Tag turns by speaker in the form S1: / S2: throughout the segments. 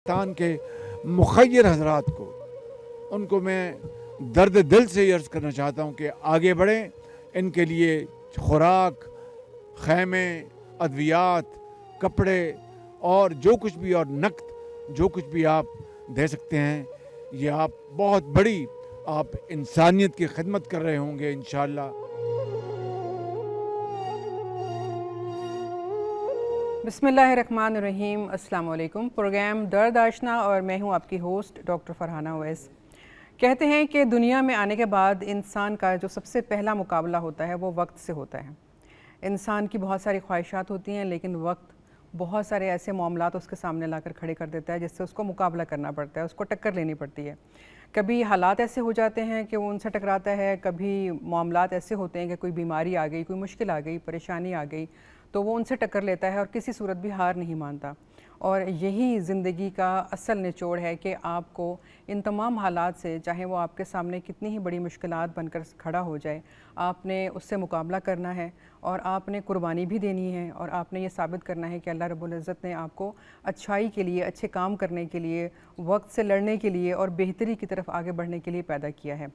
S1: پاکستان کے مخیر حضرات کو ان کو میں درد دل سے عرض کرنا چاہتا ہوں کہ آگے بڑھیں. ان کے لیے خوراک، خیمے، ادویات، کپڑے اور جو کچھ بھی اور نقد جو کچھ بھی آپ دے سکتے ہیں، یہ آپ بہت بڑی آپ انسانیت کی خدمت کر رہے ہوں گے انشاءاللہ.
S2: بسم اللہ الرحمن الرحیم. السلام علیکم. پروگرام درد آشنا اور میں ہوں آپ کی ہوسٹ ڈاکٹر فرحانہ اویس. کہتے ہیں کہ دنیا میں آنے کے بعد انسان کا جو سب سے پہلا مقابلہ ہوتا ہے وہ وقت سے ہوتا ہے. انسان کی بہت ساری خواہشات ہوتی ہیں، لیکن وقت بہت سارے ایسے معاملات اس کے سامنے لا کر کھڑے کر دیتا ہے جس سے اس کو مقابلہ کرنا پڑتا ہے، اس کو ٹکر لینی پڑتی ہے. کبھی حالات ایسے ہو جاتے ہیں کہ وہ ان سے ٹکراتا ہے، کبھی معاملات ایسے ہوتے ہیں کہ کوئی بیماری آ گئی، کوئی مشکل آ گئی، پریشانی آ گئی تو وہ ان سے ٹکر لیتا ہے اور کسی صورت بھی ہار نہیں مانتا. اور یہی زندگی کا اصل نچوڑ ہے کہ آپ کو ان تمام حالات سے، چاہے وہ آپ کے سامنے کتنی ہی بڑی مشکلات بن کر کھڑا ہو جائے، آپ نے اس سے مقابلہ کرنا ہے اور آپ نے قربانی بھی دینی ہے اور آپ نے یہ ثابت کرنا ہے کہ اللہ رب العزت نے آپ کو اچھائی کے لیے، اچھے کام کرنے کے لیے، وقت سے لڑنے کے لیے اور بہتری کی طرف آگے بڑھنے کے لیے پیدا کیا ہے.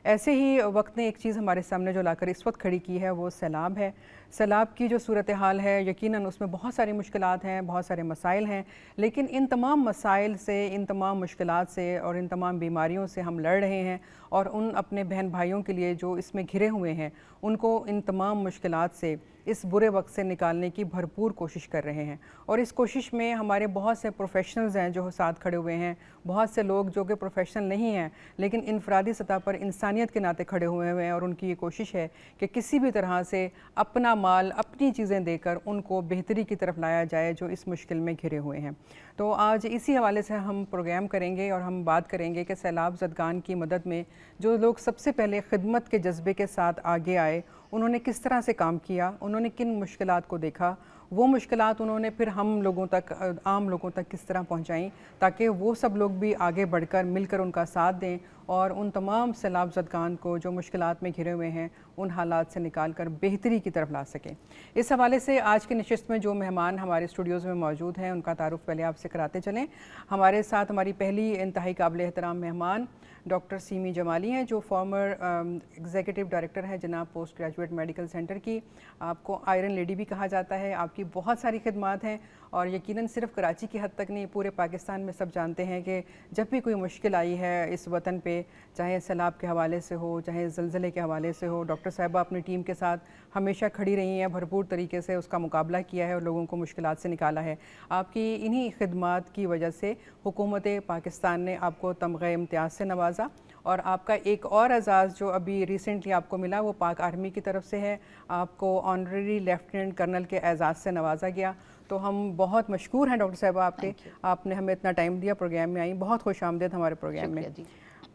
S2: ایسے ہی وقت نے ایک چیز ہمارے سامنے جو لا کر اس وقت کھڑی کی ہے وہ سیلاب ہے. سیلاب کی جو صورتحال ہے یقیناً اس میں بہت ساری مشکلات ہیں، بہت سارے مسائل ہیں، لیکن ان تمام مسائل سے، ان تمام مشکلات سے اور ان تمام بیماریوں سے ہم لڑ رہے ہیں اور ان اپنے بہن بھائیوں کے لیے جو اس میں گھرے ہوئے ہیں ان کو ان تمام مشکلات سے، اس برے وقت سے نکالنے کی بھرپور کوشش کر رہے ہیں. اور اس کوشش میں ہمارے بہت سے پروفیشنلز ہیں جو ساتھ کھڑے ہوئے ہیں، بہت سے لوگ جو کہ پروفیشنل نہیں ہیں لیکن انفرادی سطح پر انسانیت کے ناطے کھڑے ہوئے ہیں اور ان کی یہ کوشش ہے کہ کسی بھی طرح سے اپنا مال، اپنی چیزیں دے کر ان کو بہتری کی طرف لایا جائے جو اس مشکل میں گھرے ہوئے ہیں. تو آج اسی حوالے سے ہم پروگرام کریں گے اور ہم بات کریں گے کہ سیلاب زدگان کی مدد میں جو لوگ سب سے پہلے خدمت کے جذبے کے ساتھ آگے آئے، انہوں نے کس طرح سے کام کیا، انہوں نے کن مشکلات کو دیکھا، وہ مشکلات انہوں نے پھر ہم لوگوں تک، عام لوگوں تک کس طرح پہنچائیں تاکہ وہ سب لوگ بھی آگے بڑھ کر مل کر ان کا ساتھ دیں اور ان تمام سیلاب زدگان کو جو مشکلات میں گھرے ہوئے ہیں ان حالات سے نکال کر بہتری کی طرف لا سکیں. اس حوالے سے آج کی نشست میں جو مہمان ہمارے اسٹوڈیوز میں موجود ہیں ان کا تعارف پہلے آپ سے کراتے چلیں. ہمارے ساتھ ہماری پہلی انتہائی قابل احترام مہمان ڈاکٹر سیمی جمالی ہیں جو فارمر ایگزیکٹو ڈائریکٹر ہے جناب پوسٹ گریجویٹ میڈیکل سینٹر کی. آپ کو آئرن لیڈی بھی کہا جاتا ہے. آپ کی بہت ساری خدمات ہیں اور یقیناً صرف کراچی کی حد تک نہیں، پورے پاکستان میں سب جانتے ہیں کہ جب بھی کوئی مشکل آئی ہے اس وطن پہ، چاہے سیلاب کے حوالے سے ہو، چاہے زلزلے کے حوالے سے ہو، ڈاکٹر صاحبہ اپنی ٹیم کے ساتھ ہمیشہ کھڑی رہی ہیں، بھرپور طریقے سے اس کا مقابلہ کیا ہے اور لوگوں کو مشکلات سے نکالا ہے. آپ کی انہی خدمات کی وجہ سے حکومت پاکستان نے آپ کو تمغہ امتیاز سے نوازا اور آپ کا ایک اور اعزاز جو ابھی ریسنٹلی آپ کو ملا وہ پاک آرمی کی طرف سے ہے. آپ کو آنریری لیفٹیننٹ کرنل کے اعزاز سے نوازا گیا. تو ہم بہت مشکور ہیں ڈاکٹر صاحبہ آپ کے، آپ نے ہمیں اتنا ٹائم دیا، پروگرام میں آئیں. بہت خوش آمدید ہمارے پروگرام میں.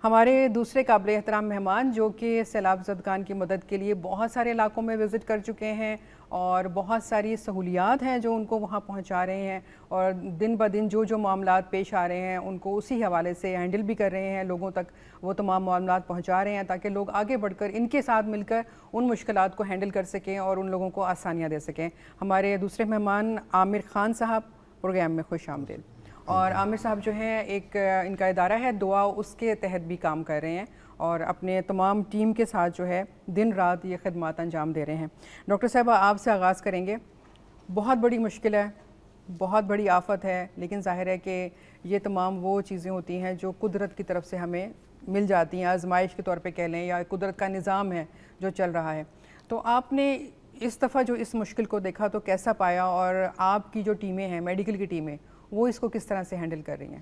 S2: ہمارے دوسرے قابل احترام مہمان جو کہ سیلاب زدگان کی مدد کے لیے بہت سارے علاقوں میں وزٹ کر چکے ہیں اور بہت ساری سہولیات ہیں جو ان کو وہاں پہنچا رہے ہیں اور دن بدن جو معاملات پیش آ رہے ہیں ان کو اسی حوالے سے ہینڈل بھی کر رہے ہیں، لوگوں تک وہ تمام معاملات پہنچا رہے ہیں تاکہ لوگ آگے بڑھ کر ان کے ساتھ مل کر ان مشکلات کو ہینڈل کر سکیں اور ان لوگوں کو آسانیاں دے سکیں. ہمارے دوسرے مہمان عامر خان صاحب، پروگرام میں خوش آمدید. اور عامر صاحب جو ہیں ایک ان کا ادارہ ہے دعا، اس کے تحت بھی کام کر رہے ہیں اور اپنے تمام ٹیم کے ساتھ جو ہے دن رات یہ خدمات انجام دے رہے ہیں. ڈاکٹر صاحبہ آپ سے آغاز کریں گے. بہت بڑی مشکل ہے، بہت بڑی آفت ہے، لیکن ظاہر ہے کہ یہ تمام وہ چیزیں ہوتی ہیں جو قدرت کی طرف سے ہمیں مل جاتی ہیں، آزمائش کے طور پہ کہہ لیں یا قدرت کا نظام ہے جو چل رہا ہے. تو آپ نے اس دفعہ جو اس مشکل کو دیکھا تو کیسا پایا، اور آپ کی جو ٹیمیں ہیں، میڈیکل کی ٹیمیں، وہ اس کو کس طرح سے ہینڈل کر رہی ہیں؟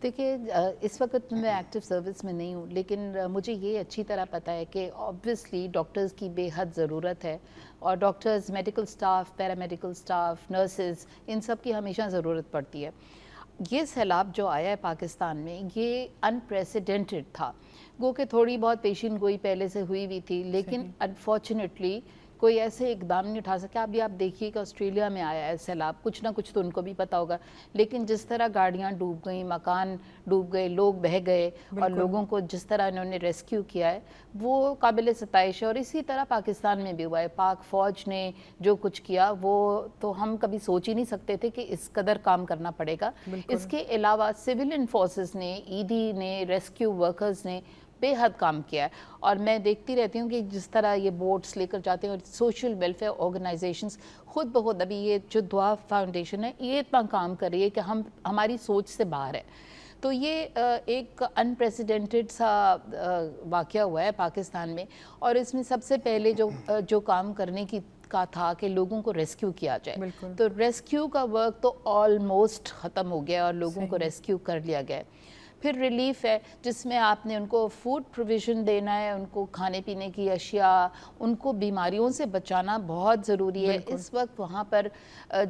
S3: دیکھیے اس وقت میں ایکٹیو سروس میں نہیں ہوں، لیکن مجھے یہ اچھی طرح پتہ ہے کہ آبویسلی ڈاکٹرز کی بے حد ضرورت ہے، اور doctors, medical staff, paramedical staff, nurses, ان سب کی ہمیشہ ضرورت پڑتی ہے. یہ سیلاب جو آیا ہے پاکستان میں، یہ انپریسیڈنٹڈ تھا. گو کہ تھوڑی بہت پیشین گوئی پہلے سے ہوئی ہوئی تھی، لیکن انفارچونیٹلی کوئی ایسے اقدام نہیں اٹھا سکا. ابھی آپ دیکھیے کہ آسٹریلیا میں آیا ہے سیلاب، کچھ نہ کچھ تو ان کو بھی پتہ ہوگا، لیکن جس طرح گاڑیاں ڈوب گئیں، مکان ڈوب گئے، لوگ بہہ گئے، اور لوگوں کو جس طرح انہوں نے ریسکیو کیا ہے وہ قابل ستائش ہے. اور اسی طرح پاکستان میں بھی ہوا ہے. پاک فوج نے جو کچھ کیا وہ تو ہم کبھی سوچ ہی نہیں سکتے تھے کہ اس قدر کام کرنا پڑے گا. اس کے علاوہ سیولین فورسز نے، ای ڈی نے، ریسکیو ورکرز نے بے حد کام کیا ہے. اور میں دیکھتی رہتی ہوں کہ جس طرح یہ بوٹس لے کر جاتے ہیں، اور سوشل ویلفیئر آرگنائزیشنز خود بخود، ابھی یہ جو دعا فاؤنڈیشن ہے یہ اتنا کام کر رہی ہے کہ ہماری سوچ سے باہر ہے. تو یہ ایک انپریسیڈنٹڈ سا واقعہ ہوا ہے پاکستان میں. اور اس میں سب سے پہلے جو کام کرنے کا تھا کہ لوگوں کو ریسکیو کیا جائے، تو ریسکیو کا ورک تو آلموسٹ ختم ہو گیا اور لوگوں کو ریسکیو کر لیا گیا. پھر ریلیف ہے جس میں آپ نے ان کو فوڈ پروویژن دینا ہے، ان کو کھانے پینے کی اشیاء، ان کو بیماریوں سے بچانا بہت ضروری ہے. اس وقت وہاں پر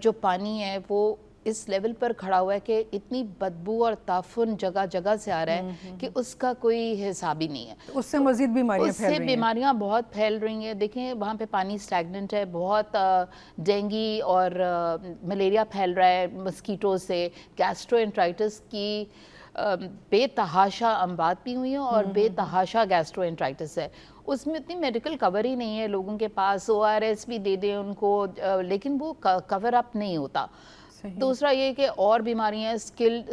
S3: جو پانی ہے وہ اس لیول پر کھڑا ہوا ہے کہ اتنی بدبو اور تعفن جگہ جگہ سے آ رہا ہے کہ اس کا کوئی حساب ہی نہیں ہے.
S2: اس سے مزید بیماریاں
S3: اس
S2: پھیل
S3: سے
S2: رہی ہیں.
S3: بیماریاں بہت پھیل رہی ہیں. دیکھیں وہاں پہ پانی سٹیگننٹ ہے، بہت ڈینگی اور ملیریا پھیل رہا ہے مسکیٹو سے. گیسٹرو انٹرائٹس کی بے تحاشا اموات بھی ہوئی ہیں، اور بے تحاشا گیسٹرو انٹرائٹس ہے. اس میں اتنی میڈیکل کور ہی نہیں ہے لوگوں کے پاس. ORS بھی دے دیں ان کو، لیکن وہ کور اپ نہیں ہوتا. دوسرا یہ کہ اور بیماریاں ہیں،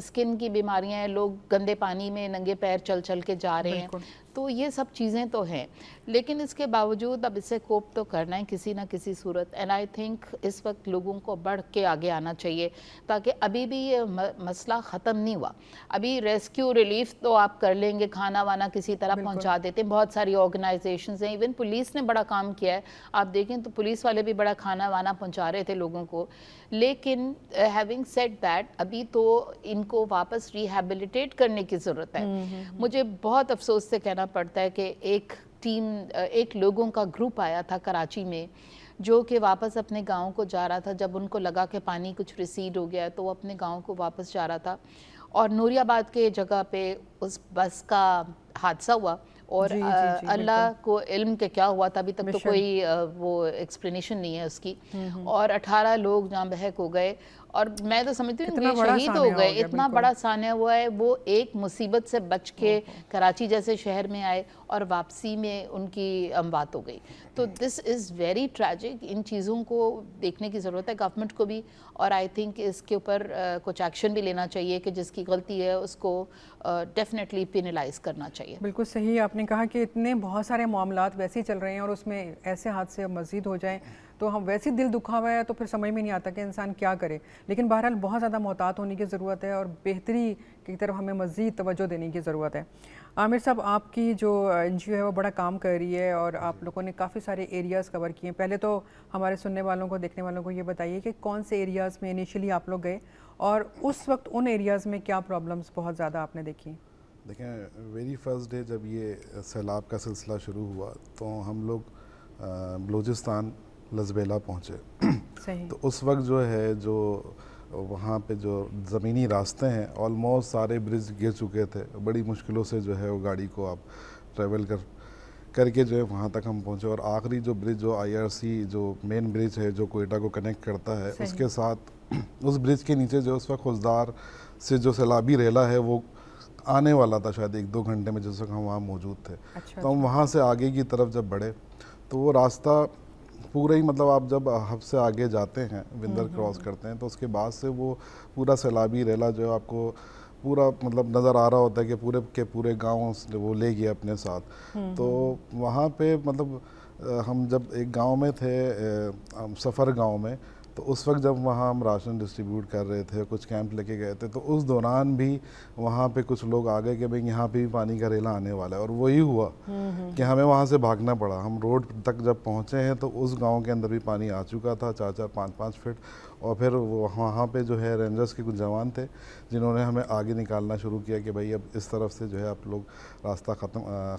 S3: سکن کی بیماریاں ہیں، لوگ گندے پانی میں ننگے پیر چل چل کے جا رہے ہیں. تو یہ سب چیزیں تو ہیں، لیکن اس کے باوجود اب اسے کوپ تو کرنا ہے کسی نہ کسی صورت. اینڈ آئی تھنک اس وقت لوگوں کو بڑھ کے آگے آنا چاہیے، تاکہ ابھی بھی یہ مسئلہ ختم نہیں ہوا. ابھی ریسکیو ریلیف تو آپ کر لیں گے، کھانا وانا کسی طرح پہنچا دیتے ہیں. بہت ساری آرگنائزیشنز ہیں، ایون پولیس نے بڑا کام کیا ہے. آپ دیکھیں تو پولیس والے بھی بڑا کھانا وانا پہنچا رہے تھے لوگوں کو. لیکن ہیونگ سیڈ دیٹ، ابھی تو ان کو واپس ریہیبلیٹیٹ کرنے کی ضرورت ہے. مجھے بہت افسوس سے کہنا پڑتا ہے کہ ایک لوگوں کا گروپ آیا تھا کراچی میں، جو کہ واپس اپنے گاؤں کو جا رہا تھا. جب ان کو لگا کہ پانی کچھ ریسیڈ ہو گیا ہے تو وہ اپنے گاؤں کو واپس جا رہا تھا، اور نوری آباد کے جگہ پہ اس بس کا حادثہ ہوا. اور اللہ کو علم کہ کیا ہوا تھا، ابھی تک تو کوئی وہ ایکسپلینیشن نہیں ہے اس کی. اور 18 لوگ جہاں بحق ہو گئے، اور میں تو سمجھتی ہوں کہ شہید ہو گئے. اتنا بڑا سانحہ ہوا ہے. وہ ایک مصیبت سے بچ کے کراچی جیسے شہر میں آئے، اور واپسی میں ان کی اموات ہو گئی. تو دس از ویری ٹریجک. ان چیزوں کو دیکھنے کی ضرورت ہے گورنمنٹ کو بھی، اور آئی تھنک اس کے اوپر کچھ ایکشن بھی لینا چاہیے کہ جس کی غلطی ہے اس کو ڈیفینیٹلی پینلائز کرنا چاہیے.
S2: بالکل صحیح آپ نے کہا کہ اتنے بہت سارے معاملات ویسے ہی چل رہے ہیں، اور اس میں ایسے حادثے مزید ہو جائیں تو ہم ویسے دل دکھا ہوا ہے تو پھر سمجھ میں نہیں آتا کہ انسان کیا کرے. لیکن بہرحال بہت زیادہ محتاط ہونے کی ضرورت ہے، اور بہتری کی طرف ہمیں مزید توجہ دینے کی ضرورت ہے. عامر صاحب، آپ کی جو NGO ہے وہ بڑا کام کر رہی ہے، اور آپ لوگوں نے کافی سارے ایریاز کور کیے ہیں. پہلے تو ہمارے سننے والوں کو، دیکھنے والوں کو یہ بتائیے کہ کون سے ایریاز میں انیشلی آپ لوگ گئے، اور اس وقت ان ایریاز میں کیا پرابلمز بہت زیادہ آپ نے دیکھی؟
S4: دیکھیں، ویری فرسٹ ڈے جب یہ سیلاب کا سلسلہ شروع ہوا تو ہم لوگ بلوچستان لزبیلا پہنچے. تو اس وقت جو ہے، جو وہاں پہ جو زمینی راستے ہیں آلموسٹ سارے برج گر چکے تھے. بڑی مشکلوں سے جو ہے وہ گاڑی کو آپ ٹریول کر کے جو ہے وہاں تک ہم پہنچے. اور آخری جو برج، جو IRC جو مین برج ہے جو کوئٹہ کو کنیکٹ کرتا ہے، اس کے ساتھ اس برج کے نیچے جو اس وقت خضدار سے جو سیلابی ریلا ہے وہ آنے والا تھا شاید 1-2 گھنٹے میں، جس وقت ہم وہاں موجود تھے. تو ہم وہاں سے آگے کی طرف جب بڑھے تو وہ راستہ پورا ہی، مطلب آپ جب حب سے آگے جاتے ہیں، وندر کراس کرتے ہیں، تو اس کے بعد سے وہ پورا سیلابی ریلا جو ہے آپ کو پورا مطلب نظر آ رہا ہوتا ہے کہ پورے کے پورے گاؤں وہ لے گیا اپنے ساتھ. تو وہاں پہ مطلب ہم جب ایک گاؤں میں تھے، سفر گاؤں میں، تو تو اس وقت جب وہاں ہم راشن ڈسٹریبیوٹ کر رہے تھے, کچھ کیمپ لے کے گئے تھے, تو اس دوران بھی وہاں پہ کچھ لوگ آ گئے کہ بھئی یہاں پہ بھی پانی کا ریلا آنے والا ہے, اور وہی ہوا کہ ہمیں وہاں سے بھاگنا پڑا. ہم روڈ تک جب پہنچے ہیں تو اس گاؤں کے اندر بھی پانی آ چکا تھا 4-4 5-5 فٹ, اور پھر وہاں پہ جو ہے رینجرز کے کچھ جوان تھے جنہوں نے ہمیں آگے نکالنا شروع کیا کہ بھئی اب اس طرف سے جو ہے آپ لوگ راستہ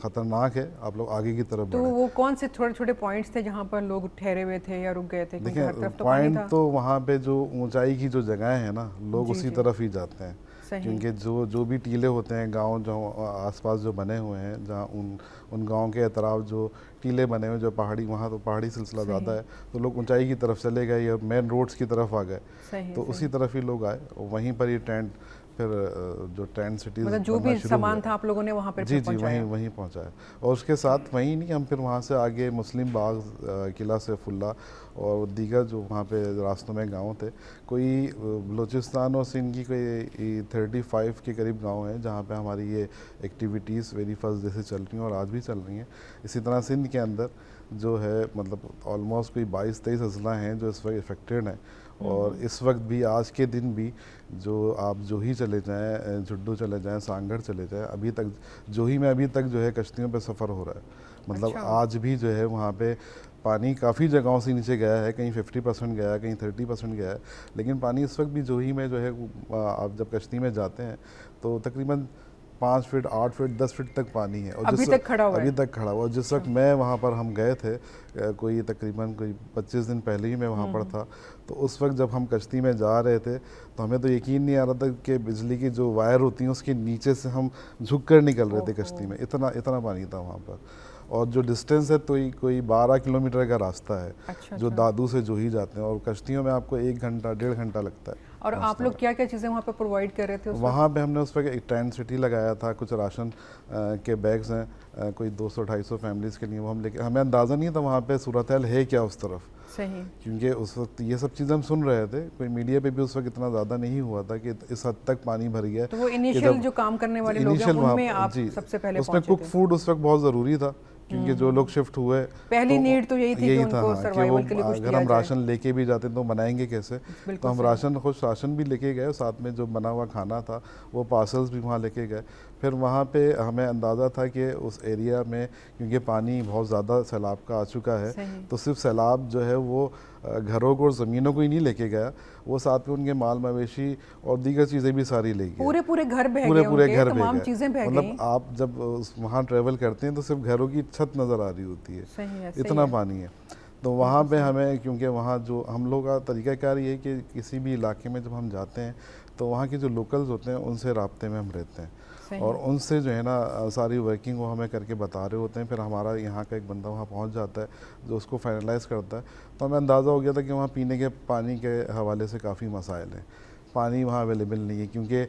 S4: خطرناک ہے, آپ لوگ آگے کی طرف
S2: تو
S4: بڑھیں.
S2: وہ کون سے چھوٹے چھوٹے پوائنٹس تھے جہاں پر لوگ ٹھہرے ہوئے تھے یا رک گئے تھے؟ کیونکہ ہر
S4: دیکھیں
S2: طرف تو پانی
S4: پوائنٹ
S2: تھا.
S4: تو وہاں پہ جو اونچائی کی جو جگہیں ہیں نا, لوگ
S2: جی
S4: اسی
S2: جی.
S4: طرف ہی جاتے ہیں,
S2: صحیح.
S4: کیونکہ جو بھی ٹیلے ہوتے ہیں گاؤں جو آس پاس جو بنے ہوئے ہیں, جہاں ان گاؤں کے اطراف جو ٹیلے بنے ہوئے جو پہاڑی, وہاں تو پہاڑی سلسلہ زیادہ ہے, تو لوگ اونچائی کی طرف چلے گئے یا مین روڈز کی طرف آ گئے,
S2: صحیح.
S4: تو اسی طرف ہی لوگ آئے, وہیں پر ہی ٹینٹ, پھر جو ٹینٹ سٹیز
S2: مطلب جو بھی سامان تھا آپ لوگوں نے وہاں پر
S4: جی وہیں پہنچایا. اور اس کے ساتھ وہیں نہیں, ہم پھر وہاں سے آگے مسلم باغ, قلعہ سیف اللہ اور دیگر جو وہاں پہ راستوں میں گاؤں تھے, کوئی بلوچستان اور سندھ کی کوئی 35 کے قریب گاؤں ہیں جہاں پہ ہماری یہ ایکٹیویٹیز ویری فرسٹ ڈے سے چل رہی ہیں اور آج بھی چل رہی ہیں. اسی طرح سندھ کے اندر جو ہے مطلب آلموسٹ کوئی 22-23 اضلاع ہیں جو اس وقت افیکٹڈ ہیں, اور اس وقت بھی آج کے دن بھی جو آپ جوہی چلے جائیں, جھڈو چلے جائیں, سانگڑ چلے جائیں, ابھی تک جوہی میں ابھی تک جو ہے کشتیوں پہ سفر ہو رہا ہے. مطلب آج بھی جو ہے وہاں پہ پانی کافی جگہوں سے نیچے گیا ہے, کہیں 50% گیا ہے, کہیں 30% گیا ہے, لیکن پانی اس وقت بھی جوہی میں جو ہے آپ جب کشتی میں جاتے ہیں تو تقریباً 5 فٹ 8 فٹ 10 فٹ تک پانی ہے, اور
S2: ابھی تک کھڑا ہوا ہے.
S4: جس وقت میں وہاں پر ہم گئے تھے کوئی تقریباً 25 دن پہلے ہی میں وہاں پر تھا, تو اس وقت جب ہم کشتی میں جا رہے تھے تو ہمیں تو یقین نہیں آ رہا تھا کہ بجلی کی جو وائر ہوتی ہیں اس کے نیچے سے ہم جھک کر نکل رہے تھے کشتی میں, اتنا پانی تھا وہاں پر. اور جو ڈسٹینس ہے تو کوئی 12 کلومیٹر کا راستہ ہے جو دادو سے جوہی جاتے ہیں, اور کشتیوں میں آپ کو 1 گھنٹہ 1.5 گھنٹہ لگتا ہے.
S2: اور آپ لوگ کیا کیا چیزیں وہاں پہ پرووائڈ کر رہے تھے؟
S4: وہاں پہ ہم نے اس وقت ایک ٹینٹ سٹی لگایا تھا, کچھ راشن کے بیگز ہیں کوئی 200-250 فیملیز کے لیے, وہ ہم لے کے, ہمیں اندازہ نہیں تھا وہاں پہ صورتحال ہے کیا اس طرف.
S2: صحیح.
S4: کیونکہ اس وقت یہ سب چیزیں ہم سن رہے تھے, کوئی میڈیا پہ بھی اس وقت اتنا زیادہ نہیں ہوا تھا کہ اس حد تک پانی بھر گیا.
S2: تو وہ انیشل جو کام کرنے والے لوگ ہیں ان میں آپ سب سے پہلے پہنچے تھے.
S4: اس میں کک فوڈ اس وقت بہت ضروری تھا, کیونکہ جو لوگ شفٹ ہوئے
S2: پہلی نیڈ تو یہی تھی کہ ان کو سروائیول کے لیے کچھ دیا
S4: اگر ہم راشن لے کے بھی جاتے تو بنائیں گے کیسے, تو ہم راشن بھی لے کے گئے, ساتھ میں جو بنا ہوا کھانا تھا وہ پارسلز بھی وہاں لے کے گئے. پھر وہاں پہ ہمیں اندازہ تھا کہ اس ایریا میں کیونکہ پانی بہت زیادہ سیلاب کا آ چکا ہے, تو صرف سیلاب جو ہے وہ گھروں کو اور زمینوں کو ہی نہیں لے کے گیا, وہ ساتھ میں ان کے مال مویشی اور دیگر چیزیں بھی ساری لے گئے.
S2: پورے گھر بہہ گئے,
S4: پورے گھر
S2: تمام چیزیں بہہ گئیں.
S4: مطلب آپ جب وہاں ٹریول کرتے ہیں تو صرف گھروں کی چھت نظر آ رہی ہوتی ہے, اتنا پانی ہے. تو وہاں پہ ہمیں, کیونکہ وہاں جو ہم لوگ کا طریقہ کار یہ ہے کہ کسی بھی علاقے میں جب ہم جاتے ہیں تو وہاں کے جو لوکلز ہوتے ہیں ان سے رابطے میں ہم رہتے ہیں, اور ان سے جو ہے نا ساری ورکنگ وہ ہمیں کر کے بتا رہے ہوتے ہیں. پھر ہمارا یہاں کا ایک بندہ وہاں پہنچ جاتا ہے جو اس کو فائنلائز کرتا ہے, تو ہمیں اندازہ ہو گیا تھا کہ وہاں پینے کے پانی کے حوالے سے کافی مسائل ہیں. پانی وہاں اویلیبل نہیں ہے, کیونکہ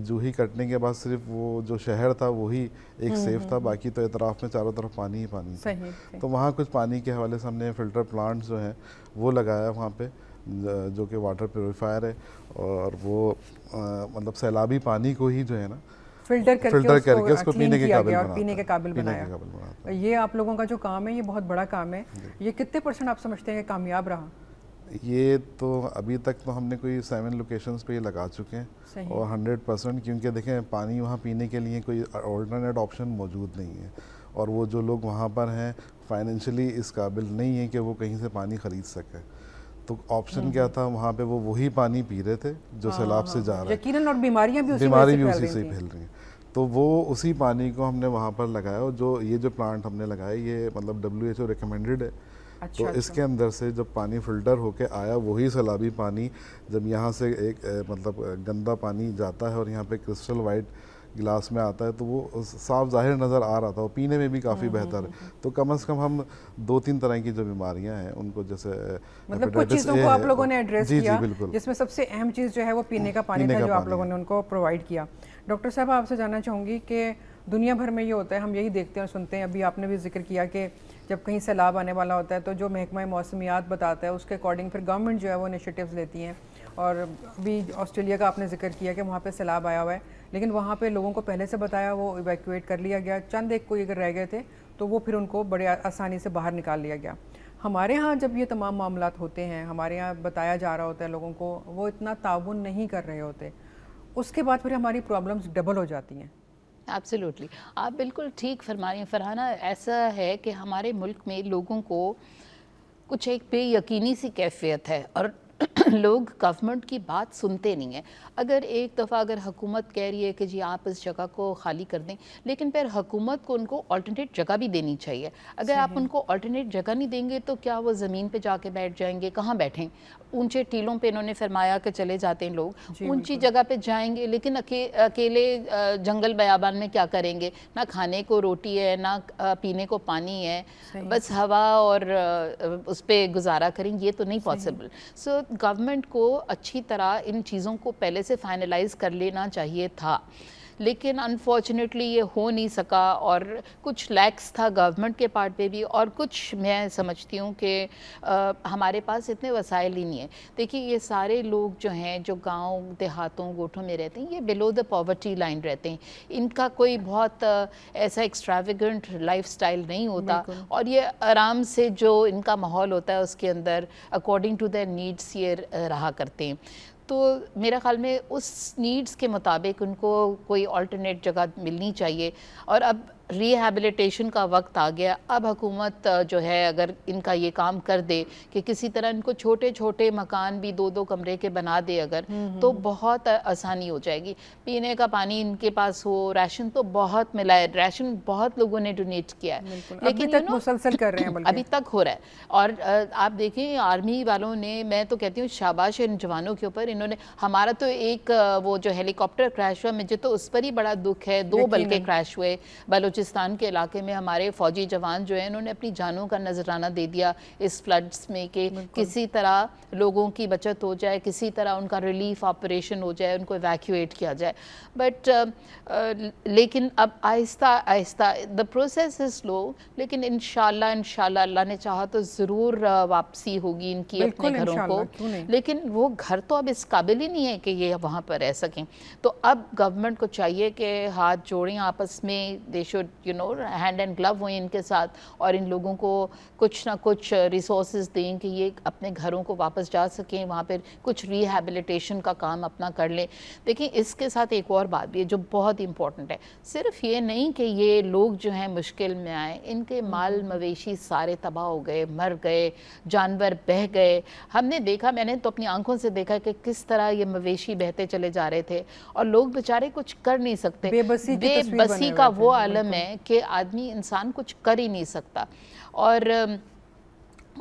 S4: جوہی کٹنے کے بعد صرف وہ جو شہر تھا وہی ایک سیف تھا, باقی تو اطراف میں چاروں طرف پانی ہی پانی تھا. تو وہاں کچھ پانی کے حوالے سے ہم نے فلٹر پلانٹس جو ہیں وہ لگایا وہاں پہ, جو کہ واٹر پیوریفائر ہے, اور وہ مطلب سیلابی پانی کو ہی جو ہے نا
S2: فلٹر کر کے اس کو
S4: پینے
S2: کے قابل بنایا. یہ آپ لوگوں کا جو کام ہے یہ بہت بڑا کام ہے. یہ کتنے % آپ سمجھتے ہیں کہ کامیاب رہا؟
S4: یہ تو ابھی تک تو ہم نے کوئی 7 لوکیشنز پہ یہ لگا چکے ہیں, اور 100%, کیونکہ دیکھیں پانی وہاں پینے کے لیے کوئی آلٹرنیٹ آپشن موجود نہیں ہے, اور وہ جو لوگ وہاں پر ہیں فائنینشلی اس قابل نہیں ہیں کہ وہ کہیں سے پانی خرید سکیں. تو آپشن کیا تھا وہاں پہ, وہ وہی پانی پی رہے تھے جو سیلاب سے جا رہا ہے,
S2: یقیناً, اور بیماریاں بھی
S4: اسی سے پھیل رہی ہیں. تو وہ اسی پانی کو ہم نے وہاں پر لگایا, اور یہ جو پلانٹ ہم نے لگایا یہ مطلب WHO ریکمینڈڈ ہے. تو اس کے اندر سے جب پانی فلٹر ہو کے آیا, وہی سیلابی پانی جب یہاں سے ایک مطلب گندا پانی جاتا ہے اور یہاں پہ کرسٹل وائٹ گلاس میں آتا ہے, تو وہ صاف ظاہر نظر آ رہا تھا, وہ پینے میں بھی کافی بہتر ہے. تو کم از کم ہم 2-3 طرح کی جو بیماریاں ہیں ان کو, جیسے
S2: مطلب کچھ چیزوں کو آپ لوگوں نے ایڈریس کیا, جس میں سب سے اہم چیز جو ہے وہ پینے کا پانی تھا جو آپ لوگوں نے ان کو پرووائڈ کیا. ڈاکٹر صاحب, آپ سے جاننا چاہوں گی کہ دنیا بھر میں یہ ہوتا ہے, ہم یہی دیکھتے ہیں اور سنتے ہیں, ابھی آپ نے بھی ذکر کیا کہ جب کہیں سیلاب آنے والا ہوتا ہے تو جو محکمہ موسمیات بتاتا ہے اس کے اکارڈنگ پھر گورنمنٹ جو ہے وہ انیشیٹیوز لیتی ہیں. اور ابھی آسٹریلیا کا آپ نے ذکر کیا کہ وہاں پہ سیلاب آیا ہوا ہے, لیکن وہاں پہ لوگوں کو پہلے سے بتایا, وہ ایویکویٹ کر لیا گیا, چند ایک کوئی اگر رہ گئے تھے تو وہ پھر ان کو بڑے آسانی سے باہر نکال لیا گیا. ہمارے ہاں جب یہ تمام معاملات ہوتے ہیں، ہمارے ہاں بتایا جا رہا ہوتا ہے لوگوں کو، وہ اتنا تعاون نہیں کر رہے ہوتے، اس کے بعد پھر ہماری پرابلمز ڈبل ہو جاتی ہیں۔
S3: ایبسلیوٹلی، آپ بالکل ٹھیک فرما رہی ہیں فرحانہ۔ ایسا ہے کہ ہمارے ملک میں لوگوں کو کچھ ایک بے یقینی سی کیفیت ہے، اور لوگ گورنمنٹ کی بات سنتے نہیں ہیں۔ اگر ایک دفعہ اگر حکومت کہہ رہی ہے کہ جی آپ اس جگہ کو خالی کر دیں، لیکن پھر حکومت کو ان کو آلٹرنیٹ جگہ بھی دینی چاہیے۔ اگر آپ ان کو آلٹرنیٹ جگہ نہیں دیں گے تو کیا وہ زمین پہ جا کے بیٹھ جائیں گے؟ کہاں بیٹھیں؟ اونچے ٹیلوں پہ انہوں نے فرمایا کہ چلے جاتے ہیں لوگ، اونچی جگہ پہ جائیں گے، لیکن اکیلے جنگل بیابان میں کیا کریں گے؟ نہ کھانے کو روٹی ہے، نہ پینے کو پانی ہے، بس ہوا اور اس پہ گزارا کریں، یہ تو نہیں پاسبل۔ سو گورنمنٹ کو اچھی طرح ان چیزوں کو پہلے سے فائنلائز کر لینا چاہیے تھا، لیکن انفارچونیٹلی یہ ہو نہیں سکا، اور کچھ لیکس تھا گورنمنٹ کے پارٹ پہ بھی، اور کچھ میں سمجھتی ہوں کہ ہمارے پاس اتنے وسائل ہی نہیں ہیں۔ دیکھیے یہ سارے لوگ جو ہیں جو گاؤں دیہاتوں گوٹھوں میں رہتے ہیں، یہ بلو دا پاورٹی لائن رہتے ہیں، ان کا کوئی بہت ایسا ایکسٹراویگنٹ لائف سٹائل نہیں ہوتا، اور یہ آرام سے جو ان کا ماحول ہوتا ہے اس کے اندر اکارڈنگ ٹو دیئر نیڈس یہ رہا کرتے ہیں۔ تو میرا خیال میں اس نیڈز کے مطابق ان کو کوئی آلٹرنیٹ جگہ ملنی چاہیے، اور اب ریہیبلیٹیشن کا وقت آ گیا۔ اب حکومت جو ہے اگر ان کا یہ کام کر دے کہ کسی طرح ان کو چھوٹے چھوٹے مکان بھی 2-2 کمرے کے بنا دے اگر، تو بہت آسانی ہو جائے گی۔ پینے کا پانی ان کے پاس ہو، ریشن تو بہت ملا ہے، ریشن بہت لوگوں نے ڈونیٹ کیا ہے،
S2: لیکن تک مسلسل کر رہے ہیں، بلکہ
S3: ابھی تک ہو رہا ہے۔ اور آپ دیکھیں آرمی والوں نے، میں تو کہتی ہوں شاباش ان جوانوں کے اوپر، انہوں نے ہمارا تو ایک وہ جو ہیلی کاپٹر کریش ہوا، مجھے تو اس پر ہی بڑا دکھ ہے، 2 بلکہ کریش ہوئے بلوچستان کے علاقے میں۔ ہمارے فوجی جوان جو ہیں انہوں نے اپنی جانوں کا نذرانہ دے دیا اس فلڈز میں کہ کسی طرح لوگوں کی بچت ہو جائے، کسی طرح ان کا ریلیف آپریشن ہو جائے، ان کو ایویکیویٹ کیا جائے۔ بٹ لیکن اب آہستہ آہستہ دا پروسیس از سلو، لیکن انشاءاللہ اللہ نے چاہا تو ضرور واپسی ہوگی ان کی اپنے گھروں کو، لیکن وہ گھر تو اب اس قابل ہی نہیں ہے کہ یہ وہاں پر رہ سکیں۔ تو اب گورنمنٹ کو چاہیے کہ ہاتھ جوڑیں آپس میں، دے شوڈ ہینڈ اینڈ گلو ہوئیں ان کے ساتھ، اور ان لوگوں کو کچھ نہ کچھ ریسورسز دیں کہ یہ اپنے گھروں کو واپس جا سکیں، وہاں پر کچھ ریہیبلیٹیشن کا کام اپنا کر لیں۔ دیکھیں اس کے ساتھ ایک اور بات بھی ہے جو بہت امپورٹنٹ ہے، صرف یہ نہیں کہ یہ لوگ جو ہیں مشکل میں آئے، ان کے مال مویشی سارے تباہ ہو گئے، مر گئے، جانور بہہ گئے۔ ہم نے دیکھا، میں نے تو اپنی آنکھوں سے دیکھا کہ کس طرح یہ مویشی بہتے چلے جا رہے تھے، اور لوگ بیچارے کچھ کر نہیں سکتے۔ بے بسی کا وہ عالم ہے کہ آدمی انسان کچھ کر ہی نہیں سکتا، اور